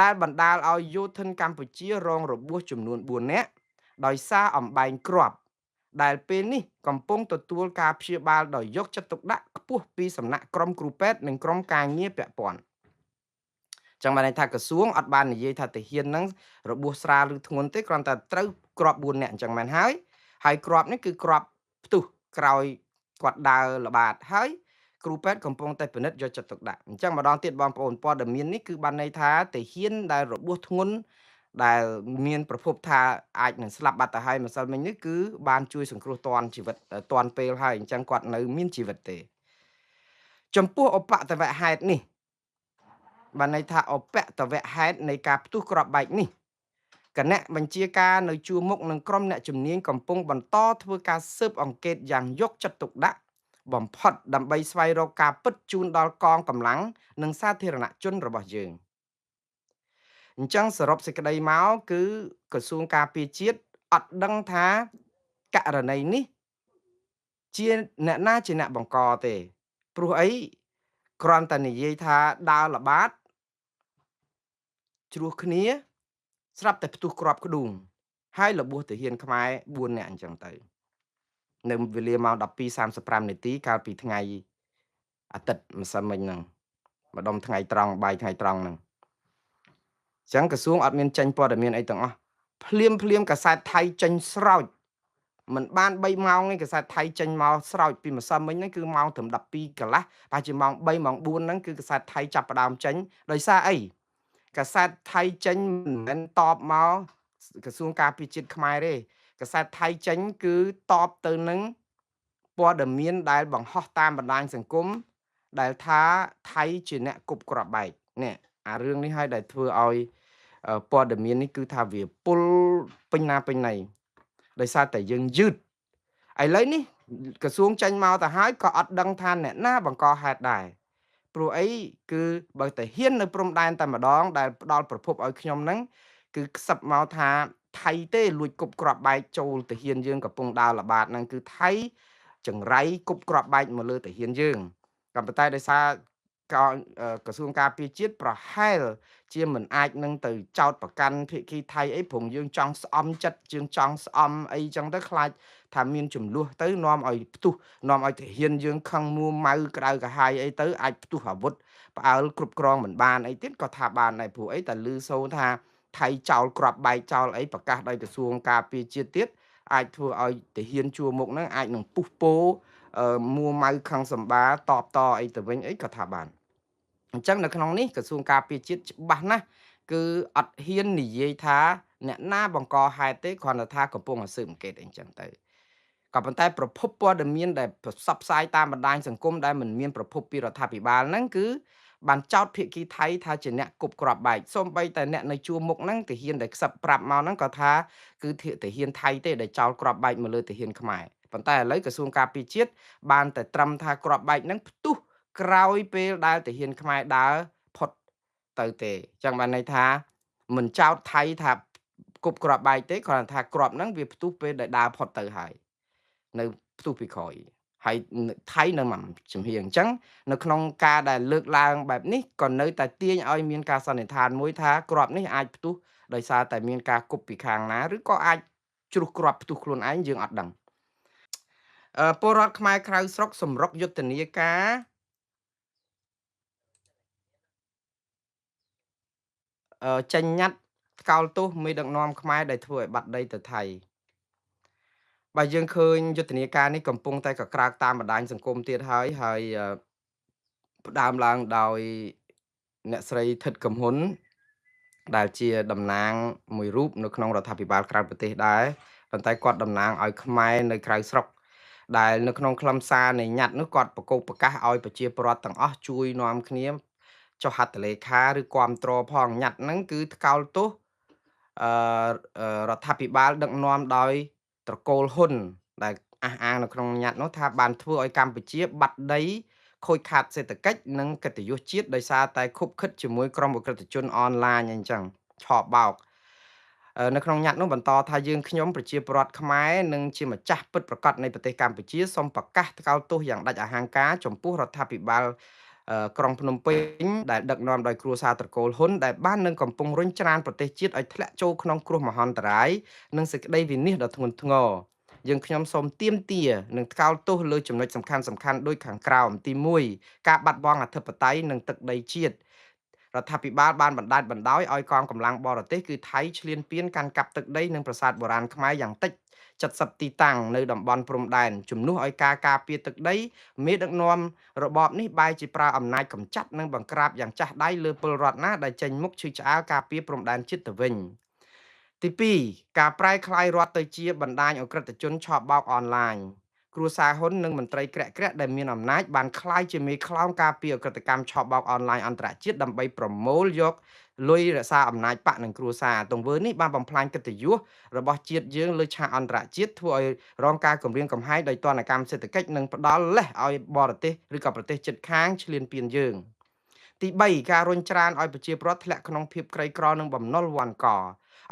ដែលបណ្ដាលឲ្យយោធិនកម្ពុជារងរបួសចំនួន4នាក់ដោយសារអំបែងគ្រាប់ដែលពេលនេះកំពុងទទួលការព្យាបាលដោយយកចិត្តទុកដាក់ខ្ពស់ពីសំណាក់ក្រុមគ្រូពេទ្យនិងក្រុមការងារពាក់ព័ន្ធចឹងបានន័យថាក្រសួងអត់បាននិយាយថាទាហានហ្នឹងរបួសស្រាលឬធ្ងន់ទេគ្រាន់តែត្រូវគ្រាប់4នាក់អញ្ចឹងមែនហើយគ្រាប់នេះគឺគ្រាប់ផ្ទុះក្រោយគាត់ដើរល្បាតហើយគ្រូពេទ្យកំពុងតែពិនិត្យយកចិត្តទុកដាក់អញ្ចឹងម្ដងទៀតបងប្អូនព័ត៌មាននេះគឺបានន័យថាទាហានដែលរបួសធ្ងន់ដែលមានប្រភពថាអាចនឹងស្លាប់បាត់ទៅហើយម្សិលមិញនេះគឺបានជួយសង្គ្រោះតាន់ជីវិតតាន់ពេលហើយអញ្ចឹងគាត់នៅមានជីវិតទេចំពោះឧបតវហេតុនេះបានន័យថាឧបតវហេតុនៃការផ្ទុះគ្រាប់បែកនេះគណៈបញ្ជាការនៅជួរមុខនឹងក្រុមអ្នកជំនាញកំពុងបន្តធ្វើការស៊ើបអង្កេតយ៉ាងយកចិត្តទុកដាក់បំផុតដើម្បីស្វែងរកការពិតជូនដល់កងកម្លាំងនិងសាធារណជនរបស់យើងអញ្ចឹងសរុបសេចក្តីមកគឺក្រសួងការពារជាតិអត់ដឹងថាករណីនេះជាអ្នកណាជាអ្នកបង្កទេព្រោះអីគ្រាន់តែនិយាយថាដើរល្បាតជ្រោះគ្នាស្រាប់តែផ្ទុះគ្រាប់ក្ដួងហើយរបួសទាហានខ្មែរ4នាក់អញ្ចឹងទៅនៅវេលាម៉ោង 12:35 នាទីកាលពីថ្ងៃអាទិត្យម្សិលមិញហ្នឹងម្ដុំថ្ងៃត្រង់បាយថ្ងៃត្រង់ហ្នឹងអញ្ចឹងក្រសួងអត់មានចេញព័ត៌មានអីទាំងអស់ភ្លាមកាសែតថៃចេញស្រោចមិនបាន3ម៉ោងទេកាសែតថៃចេញមកស្រោចពីម្សិលមិញហ្នឹងគឺម៉ោងត្រឹម12កន្លះប្រហែលជាម៉ោង3ម៉ោង4ហ្នឹងគឺកាសែតថៃចាប់ផ្ដើមចេញដោយសារអីកាសែតថៃចេញមិនមែនតបមកក្រសួងការពារជាតិខ្មែរទេកាសែតថៃចេញគឺតបទៅនឹងព័ត៌មានដែលបង្ហោះតាមបណ្ដាញសង្គមដែលថាថៃជាអ្នកគប់គ្រាប់បែកនេះអារឿងនេះហើយដែលធ្វើឲ្យព័ត៌មាននេះគឺថាវាពុលពេញណាពេញណីដោយសារតែយើងយឺតឥឡូវនេះក្រសួងចេញមកទៅហើយក៏អត់ដឹងថាអ្នកណាបង្កហេតុដែរព្រោះអីគឺបើតែហ៊ាននៅព្រំដែនតែម្ដងដែលផ្ដល់ប្រភពឲ្យខ្ញុំហ្នឹងគឺខ្សឹបមកថាថៃទេលួចគប់គ្រាប់បែកចូលទាហានយើងកំពុងដើរល្បាតហ្នឹងគឺថៃចង្រៃគប់គ្រាប់បែកមកលើទាហានយើងក៏ប៉ុន្តែដោយសារក្រសួងការពារជាតិប្រហែលជាមិនអាចនឹងទៅចោតប្រកាន់ភាគីថៃអីព្រោះយើងចង់ស្អំចិត្តយើងចង់ស្អំអីចឹងទៅខ្លាចថាមានចំនួនទៅនាំឲ្យផ្ទុះនាំឲ្យទាហានយើងខឹងមួម៉ៅក្តៅកាហាយអីទៅអាចផ្ទុះអាវុធផ្អើលគ្រប់គ្រងមិនបានអីទៀតក៏ថាបានដែរព្រោះអីតែឮសូរថាថៃចោលគ្រាប់បែកចោលអីប្រកាសដោយក្រសួងការពារជាតិទៀតអាចធ្វើឲ្យទាហានជួរមុខហ្នឹងអាចនឹងពុះពោមួម៉ៅខឹងសម្បាតបតអីទៅវិញអីក៏ថាបានអញ្ចឹងនៅក្នុងនេះក្រសួងការពារជាតិច្បាស់ណាស់គឺអត់ហ៊ាននិយាយថាអ្នកណាបង្កហេតុទេគ្រាន់តែថាកំពុងស៊ើបអង្កេតអីចឹងទៅក៏ប៉ុន្តែប្រភពព័ត៌មានដែលផ្សព្វផ្សាយតាមបណ្ដាញសង្គមដែលមិនមានប្រភពពីរដ្ឋាភិបាលហ្នឹងគឺបានចោទភាគីថៃថាជាអ្នកគប់គ្រាប់បែកសូម្បីតែអ្នកនៅជួរមុខហ្នឹងទាហានដែលខ្សឹបប្រាប់មកហ្នឹងក៏ថាគឺទាហានថៃទេដែលចោលគ្រាប់បែកមកលើទាហានខ្មែរប៉ុន្តែឥឡូវក្រសួងការពារជាតិបានតែត្រឹមថាគ្រាប់បែកហ្នឹងផ្ទុះក្រោយពេលដែលទាហានខ្មែរដើរផុតទៅទេចឹងបានន័យថាមិនចោទថៃថាគប់គ្រាប់បែកទេគ្រាន់តែថាគ្រាប់ហ្នឹងវាផ្ទុះពេលដែលដើរផុតទៅហើយនៅផ្ទុះពីក្រោយហើយថៃនៅមកជំហៀងអញ្ចឹងនៅក្នុងការដែលលើកឡើងបែបនេះក៏នៅតែទាញឲ្យមានការសន្និដ្ឋានមួយថាគ្រាប់នេះអាចផ្ទុះដោយសារតែមានការគប់ពីខាងណាឬក៏អាចជ្រុះគ្រាប់ផ្ទុះខ្លួនឯងយើងអត់ដឹងពលរដ្ឋខ្មែរក្រៅស្រុកសម្រុកយុទ្ធនាការចេញញត្តិថ្កោលទោសមេដឹកនាំខ្មែរដែលធ្វើឲ្យបាត់ដីទៅថៃបើយើងឃើញយុទ្ធនាការនេះកំពុងតែកក្រើកតាមបណ្ដាញសង្គមទៀតហើយផ្ដើមឡើងដោយអ្នកស្រីថិតកំហ៊ុនដែលជាតំណាងមួយរូបនៅក្នុងរដ្ឋាភិបាលក្រៅប្រទេសដែរប៉ុន្តែគាត់តំណាងឲ្យខ្មែរនៅក្រៅស្រុកដែលនៅក្នុងខ្លឹមសារនៃញត្តិនោះគាត់ប្រកោកប្រកាសឲ្យប្រជាពលរដ្ឋទាំងអស់ជួយនាំគ្នាចុះហត្ថលេខាឬគាំទ្រផងញត្តិហ្នឹងគឺថ្កោលទោសអឺរដ្ឋាភិបាលដឹកនាំដោយត្រកូលហ៊ុនដែល អះអាងនៅក្នុងញត្តិនោះថាបានធ្វើឲ្យកម្ពុជាបាត់ដីខូចខាតសេដ្ឋកិច្ចនិងកិត្តិយសជាតិដោយសារតែខុបខិតជាមួយក្រុមអក្រិតជនអនឡាញអីចឹងឆបោកនៅក្នុងញត្តិនោះបន្តថាយើងខ្ញុំប្រជាពលរដ្ឋខ្មែរនិងជាម្ចាស់ពិតប្រាកដនៃប្រទេសកម្ពុជាសូមប្រកាសថ្កោលទោសយ៉ាងដាច់អហង្ការចំពោះរដ្ឋាភិបាលក្រុងភ្នំពេញដែលដឹកនាំដោយគ្រួសារត្រកូលហ៊ុនដែលបាននឹងកំពុងរុញច្រានប្រទេសជាតិឲ្យធ្លាក់ចូលក្នុងគ្រោះមហន្តរាយនិងសេចក្តីវិនិច្ឆ័យដ៏ធ្ងន់ធ្ងរយើងខ្ញុំសូមទាមទារនិងថ្កោលទោសលើចំណុចសំខាន់ៗដូចខាងក្រោមទី1ការបាត់បង់អធិបតេយ្យនិងទឹកដីជាតិរដ្ឋាភិបាលបានបណ្តែតបណ្តោយឲ្យកងកម្លាំងបរទេសគឺថៃឈ្លានពានកាន់កាប់ទឹកដីនិងប្រាសាទបុរាណខ្មែរយ៉ាងតិច70ទីតាំងនៅតំបន់ព្រំដែនជំនួសឲ្យការការពារទឹកដីមេដឹកនាំរបបនេះបែរជាប្រើអំណាចកម្ចាត់និងបង្ក្រាបយ៉ាងចាស់ដៃលើពលរដ្ឋណាដែលចេញមុខឈឺឆ្អាលការពារព្រំដែនជាតិទៅវិញទី2ការប្រែក្លាយរដ្ឋទៅជាបណ្ដាញអក្រិតជនឆបោកអនឡាញគ្រួសារហ៊ុននិងមន្ត្រីក្រាក់ៗដែលមានអំណាចបានក្លាយជាមេខ្លោងការពារអក្រិតកម្មឆបោកអនឡាញអន្តរជាតិដើម្បីប្រមូលយកលុយរក្សាអំណាចបកនិងគ្រួសារទង្វើនេះបានបំផ្លាញកិត្តិយសរបស់ជាតិយើងលើឆាកអន្តរជាតិធ្វើឲ្យរងការគំរាមកំហែងដោយទណ្ឌកម្មសេដ្ឋកិច្ចនិងផ្ដាល់លេសឲ្យបរទេសឬក៏ប្រទេសជិតខាងឈ្លានពានយើងទី3ការរុញច្រានឲ្យប្រជាពលរដ្ឋធ្លាក់ក្នុងភាពក្រីក្រនិងបំណុលវ័នក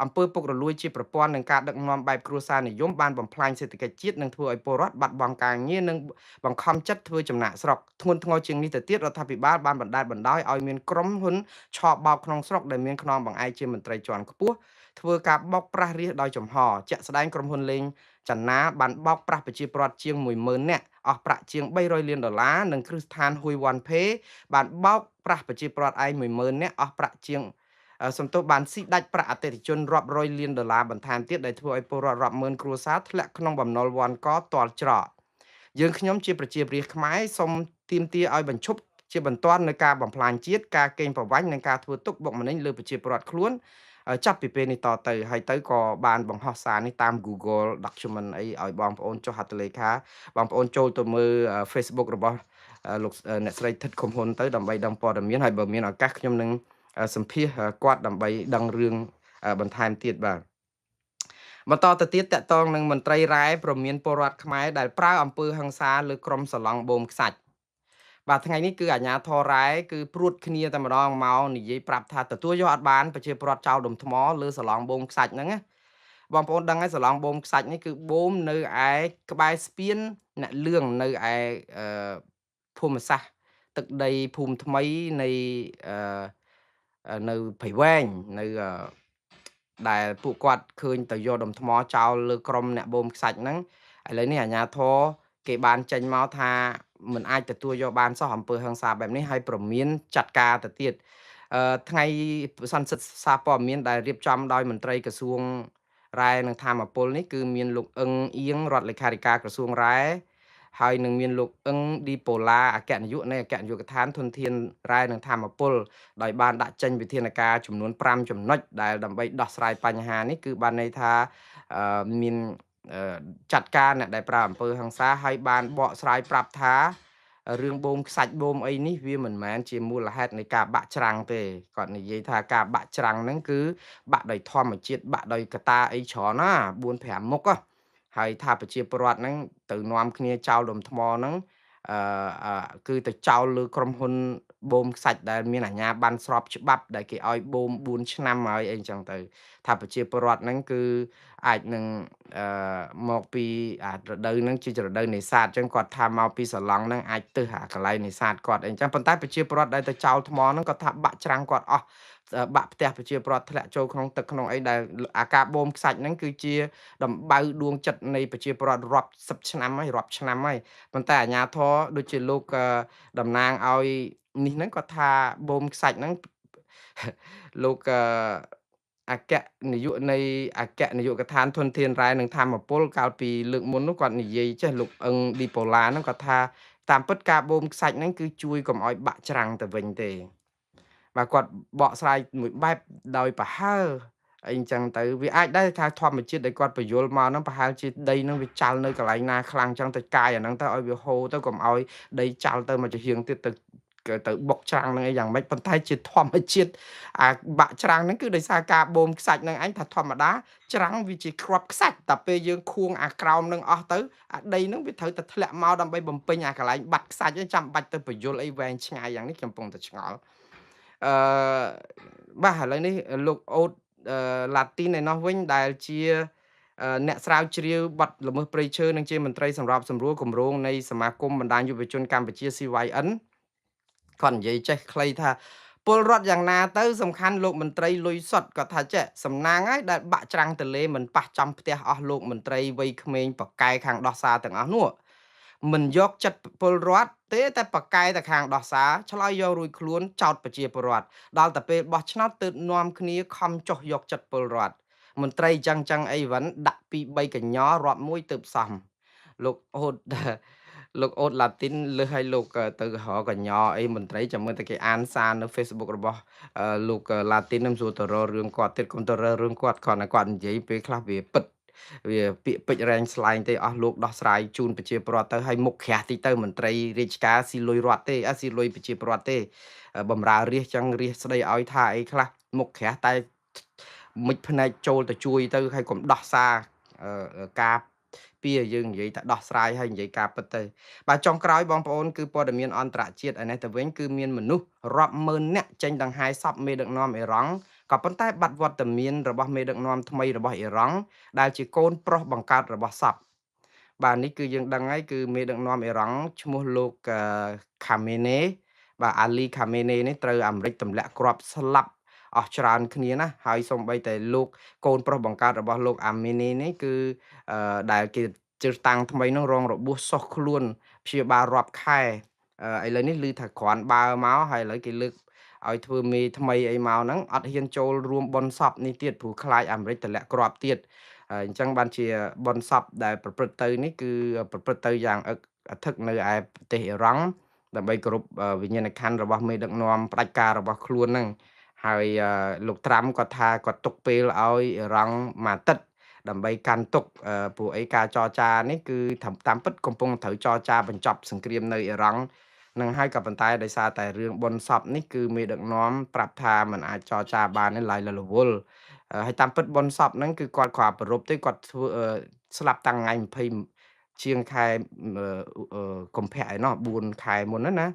អំពើពុករលួយជាប្រព័ន្ធនឹងការដឹកនាំបែបគ្រួសារនិយមបានបំផ្លាញសេដ្ឋកិច្ចជាតិនិងធ្វើឲ្យពលរដ្ឋបាត់បង់ការងារនិងបង្ខំចិត្តធ្វើចំណាកស្រុកធ្ងន់ធ្ងរជាងនេះទៅទៀតរដ្ឋាភិបាលបានបណ្តែតបណ្តោយឲ្យមានក្រុមហ៊ុនឆបោកក្នុងស្រុកដែលមានខ្នងបង្អែកជាមន្ត្រីជាន់ខ្ពស់ធ្វើការបោកប្រាស់រាសដោយចំហជាក់ស្ដែងក្រុមហ៊ុនលេងចនាបានបោកប្រាស់ប្រជាពលរដ្ឋជាង 10,000 នាក់អស់ប្រាក់ជាង$300 លាននិងគ្រឹះស្ថាន Hui One Pay បានបោកប្រាស់ប្រជាពលរដ្ឋឯង 10,000 នាក់អស់ប្រាក់ជាងសំទោសបានស៊ីដាច់ប្រាក់អតិថិជនរាប់រយលាន$បន្ថែមទៀតដែលធ្វើឲ្យពលរដ្ឋរាប់ម៉ឺនគ្រួសារធ្លាក់ក្នុងបំណុលវ័នកទាល់ច្រកយើងខ្ញុំជាប្រជាពលរដ្ឋខ្មែរសូមទាមទារឲ្យបញ្ឈប់ជាបន្ទាន់នៅការបំផ្លាញជាតិការកេងប្រវ័ញ្ចនិងការធ្វើទុកបុកម្នេញលើប្រជាពលរដ្ឋខ្លួនចាប់ពីពេលនេះតទៅហើយទៅក៏បានបង្ហោះសារនេះតាម Google document អីឲ្យបងប្អូនចុះហត្ថលេខាបងប្អូនចូលទៅមើល Facebook របស់លោកអ្នកស្រីថិតខុមហ៊ុនទៅដើម្បីដឹងព័ត៌មានហើយបើមានឱកាសខ្ញុំនឹងសម្ភាសគាត់ដើម្បីដឹងរឿងបន្ថែមទៀតបាទបន្តទៅទៀតតកតងនឹងមន្ត្រីរ៉ែប្រមានពលរដ្ឋខ្មែរដែលប្រើអំពើហិង្សាលើក្រុមសឡង់បូមខ្សាច់បាទថ្ងៃនេះគឺអាជ្ញាធររ៉ែគឺព្រួតគ្នាតែម្ដងមកនិយាយប្រាប់ថាទទួលយកអត់បានប្រជាពលរដ្ឋចោលដុំថ្មលើសឡង់បូមខ្សាច់ហ្នឹងណាបងប្អូនដឹងហើយសឡង់បូមខ្សាច់នេះគឺបូមនៅឯក្បែរស្ពានអ្នកលឿងនៅឯភូមិសាស្ត្រទឹកដីភូមិថ្មីនៃនៅព្រៃវែងនៅដែលពួកគាត់ឃើញទៅយកដុំថ្មចោលលើក្រុមអ្នកបូមខ្សាច់ហ្នឹងឥឡូវនេះអាជ្ញាធរគេបានចេញមកថាមិនអាចទទួលយកបានសោះអំពើហិង្សាបែបនេះហើយប្រមានចាត់ការទៅទៀតថ្ងៃសន្និសីទសារព័ត៌មានដែលរៀបចំដោយមន្ត្រីក្រសួងរ៉ែនិងធម្មពលនេះគឺមានលោកអឹងអៀងរដ្ឋលេខាធិការក្រសួងរ៉ែហើយនឹងមានលោកអឹងឌីប៉ូឡាអគ្គនាយកនៃអគ្គនាយកដ្ឋានធនធានរ៉ែនិងធម្មពលដោយបានដាក់ចេញវិធានការចំនួន5ចំណុចដែលដើម្បីដោះស្រាយបញ្ហានេះគឺបានន័យថាមានចាត់ការអ្នកដែលប្រើអំពើហិង្សាហើយបានបកស្រាយប្រាប់ថារឿងបូមខ្សាច់បូមអីនេះវាមិនមែនជាមូលហេតុនៃការបាក់ច្រាំងទេគាត់និយាយថាការបាក់ច្រាំងហ្នឹងគឺបាក់ដោយធម្មជាតិបាក់ដោយកតាអីច្រើនណា 4-5 មុខហើយថាប្រជាពលរដ្ឋហ្នឹងទៅនាំគ្នាចោលដុំថ្មហ្នឹងគឺទៅចោលលើក្រុមហ៊ុនបូមខ្សាច់ដែលមានអាជ្ញាប័ណ្ណស្របច្បាប់ដែលគេឲ្យបូម4ឆ្នាំហើយអីចឹងទៅថាប្រជាពលរដ្ឋហ្នឹងគឺអាចនឹងមកពីរដូវហ្នឹងជារដូវនេសាទចឹងគាត់ថាមកពីសាឡង់ហ្នឹងអាចទៅកន្លែងនេសាទគាត់អីចឹងប៉ុន្តែប្រជាពលរដ្ឋដែលទៅចោលថ្មហ្នឹងគាត់ថាបាក់ច្រាំងគាត់អស់បាក់ផ្ទះប្រជាពលរដ្ឋធ្លាក់ចូលក្នុងទឹកក្នុងអីដែលអាការបូមខ្សាច់ហ្នឹងគឺជាដំបៅដួងចិត្តនៃប្រជាពលរដ្ឋរាប់សិបឆ្នាំហើយរាប់ឆ្នាំហើយប៉ុន្តែអាជ្ញាធរដូចជាលោកតំណាងឲ្យនេះហ្នឹងគាត់ថាបូមខ្សាច់ហ្នឹងលោកអគ្គនាយកនៃអគ្គនាយកដ្ឋានធនធានរ៉ែនិងធម្មពលកាលពីលើកមុននោះគាត់និយាយចេះលោកអឹងឌីប៉ូឡាហ្នឹងគាត់ថាតាមពិតការបូមខ្សាច់ហ្នឹងគឺជួយកុំឲ្យបាក់ច្រាំងទៅវិញទេបាទគាត់បកស្រាយមួយបែបដោយប្រហើអីអញ្ចឹងទៅវាអាចដែរថាធម្មជាតិដែលគាត់បញ្យល់មកហ្នឹងប្រហែលជាដីហ្នឹងវាចាល់នៅកន្លែងណាខ្លាំងអញ្ចឹងទៅកាយអាហ្នឹងទៅឲ្យវាហូរទៅកុំឲ្យដីចាល់ទៅមកជាហៀងទៀតទៅ ក៏ទៅបុកច្រាំងនឹងអីយ៉ាងម៉េចប៉ុន្តែជាធម្មជាតិអាបាក់ច្រាំងហ្នឹងគឺដោយសារការបូមខ្សាច់នឹងឯងថាធម្មតាច្រាំងវាជាគ្រាប់ខ្សាច់តែពេលយើងខួងអាក្រោមនឹងអស់ទៅអាដីហ្នឹងវាត្រូវតែធ្លាក់មកដើម្បីបំពេញអាកន្លែងបាត់ខ្សាច់ហ្នឹងចាំបាច់ទៅបញ្យលអីវែងឆ្ងាយយ៉ាងនេះខ្ញុំកំពុងតែឆ្ងល់អឺបាទឥឡូវនេះលោកអូតឡាទីនឯណោះវិញដែលជាអ្នកស្រាវជ្រាវបទល្មើសព្រៃឈើនិងជាមន្ត្រីសម្របសម្រួលគម្រោងនៃសមាគមបណ្ដាញយុវជនកម្ពុជា CYN គាត់និយាយចេះខ្លីថាពលរដ្ឋយ៉ាងណាទៅសំខាន់លោកមន្ត្រីលុយសុតគាត់ថាចេះសំណាងហើយដែលបាក់ច្រាំងទលេមិនប៉ះចំផ្ទះអស់លោកមន្ត្រីវ័យក្មេងប៉កែខាងដោះសារទាំងអស់នោះមិនយកចិត្តពលរដ្ឋទេតែប៉កែតែខាងដោះសារឆ្លើយយករួចខ្លួនចោតប្រជាពលរដ្ឋដល់តែពេលបោះឆ្នោតទើបនាំគ្នាខំចុះយកចិត្តពលរដ្ឋមន្ត្រីចឹងអីវិញដាក់ពី3កញ្ញរាប់មួយទើបសមលោកអូតលោកអូតឡាទីនលើសឲ្យលោកទៅរកកញ្ញអីមន្ត្រីចាំមើលតែគេអានសារនៅ Facebook របស់លោកឡាទីននឹងសួរទៅរករឿងគាត់ទៀតកុំទៅរករឿងគាត់គ្រាន់តែគាត់និយាយពេលខ្លះវាពិតវាពាក្យពេចន៍រែងស្លែងទេអស់លោកដោះស្រាយជូនប្រជាពលរដ្ឋទៅឲ្យមុខក្រាស់តិចទៅមន្ត្រីរាជការស៊ីលុយរដ្ឋទេស៊ីលុយប្រជាពលរដ្ឋទេបំរើរាជចឹងរាជស្ដីឲ្យថាអីខ្លះមុខក្រាស់តែមិនភ្នែកចូលទៅជួយទៅឲ្យកុំដោះសារការពីយើងនិយាយតែដោះស្រាយហើយនិយាយការពិតទៅបាទចុងក្រោយបងប្អូនគឺព័ត៌មានអន្តរជាតិឯនេះទៅវិញគឺមានមនុស្សរាប់ម៉ឺននាក់ចេញដង្ហែសពមេដឹកនាំអ៊ីរ៉ង់ក៏ប៉ុន្តែបាត់វត្តមានរបស់មេដឹកនាំថ្មីរបស់អ៊ីរ៉ង់ដែលជាកូនប្រុសបង្កើតរបស់សពបាទនេះគឺយើងដឹងហើយគឺមេដឹកនាំអ៊ីរ៉ង់ឈ្មោះលោកខាមេណេបាទអាលីខាមេណេនេះត្រូវអាមេរិកទម្លាក់គ្រាប់ស្លាប់អស់ច្រើនគ្នាណាហើយសូម្បីតែលោកកូនប្រុសបង្កើតរបស់លោកអាមេណេនេះគឺដែលគេជើតាំងថ្មីនោះរងរបួសសោះខ្លួនព្យាបាលរាប់ខែឥឡូវនេះឮថាគ្រាន់បើមកហើយឥឡូវគេលើកឲ្យធ្វើមេថ្មីអីមកហ្នឹងអត់ហ៊ានចូលរួមបុណ្យសពនេះទៀតព្រោះខ្លាចអាមេរិកទម្លាក់គ្រាប់ទៀតអញ្ចឹងបានជាបុណ្យសពដែលប្រព្រឹត្តទៅនេះគឺប្រព្រឹត្តទៅយ៉ាងអធឹកនៅឯប្រទេសអ៊ីរ៉ង់ដើម្បីគោរពវិញ្ញាណក្ខន្ធរបស់មេដឹកនាំផ្ដាច់ការរបស់ខ្លួនហ្នឹងហើយលោកត្រាំគាត់ថាគាត់ទុកពេលឲ្យអ៊ីរ៉ង់មួយអាទិត្យដើម្បីកាន់ទុកព្រោះអីការចរចានេះគឺតាមពិតកំពុងត្រូវចរចាបញ្ចប់សង្គ្រាមនៅអ៊ីរ៉ង់នឹងហើយក៏ប៉ុន្តែដោយសារតែរឿងបុណ្យសពនេះគឺមេដឹកនាំប្រាប់ថាมันអាចចរចាបានឡើយរវល់ហើយតាមពិតបុណ្យសពហ្នឹងគឺគាត់គ្រាន់ប្រពទេគាត់ធ្វើស្លាប់តាំងថ្ងៃ20ជាងខែកុម្ភៈឯណោះ4ខែមុនណា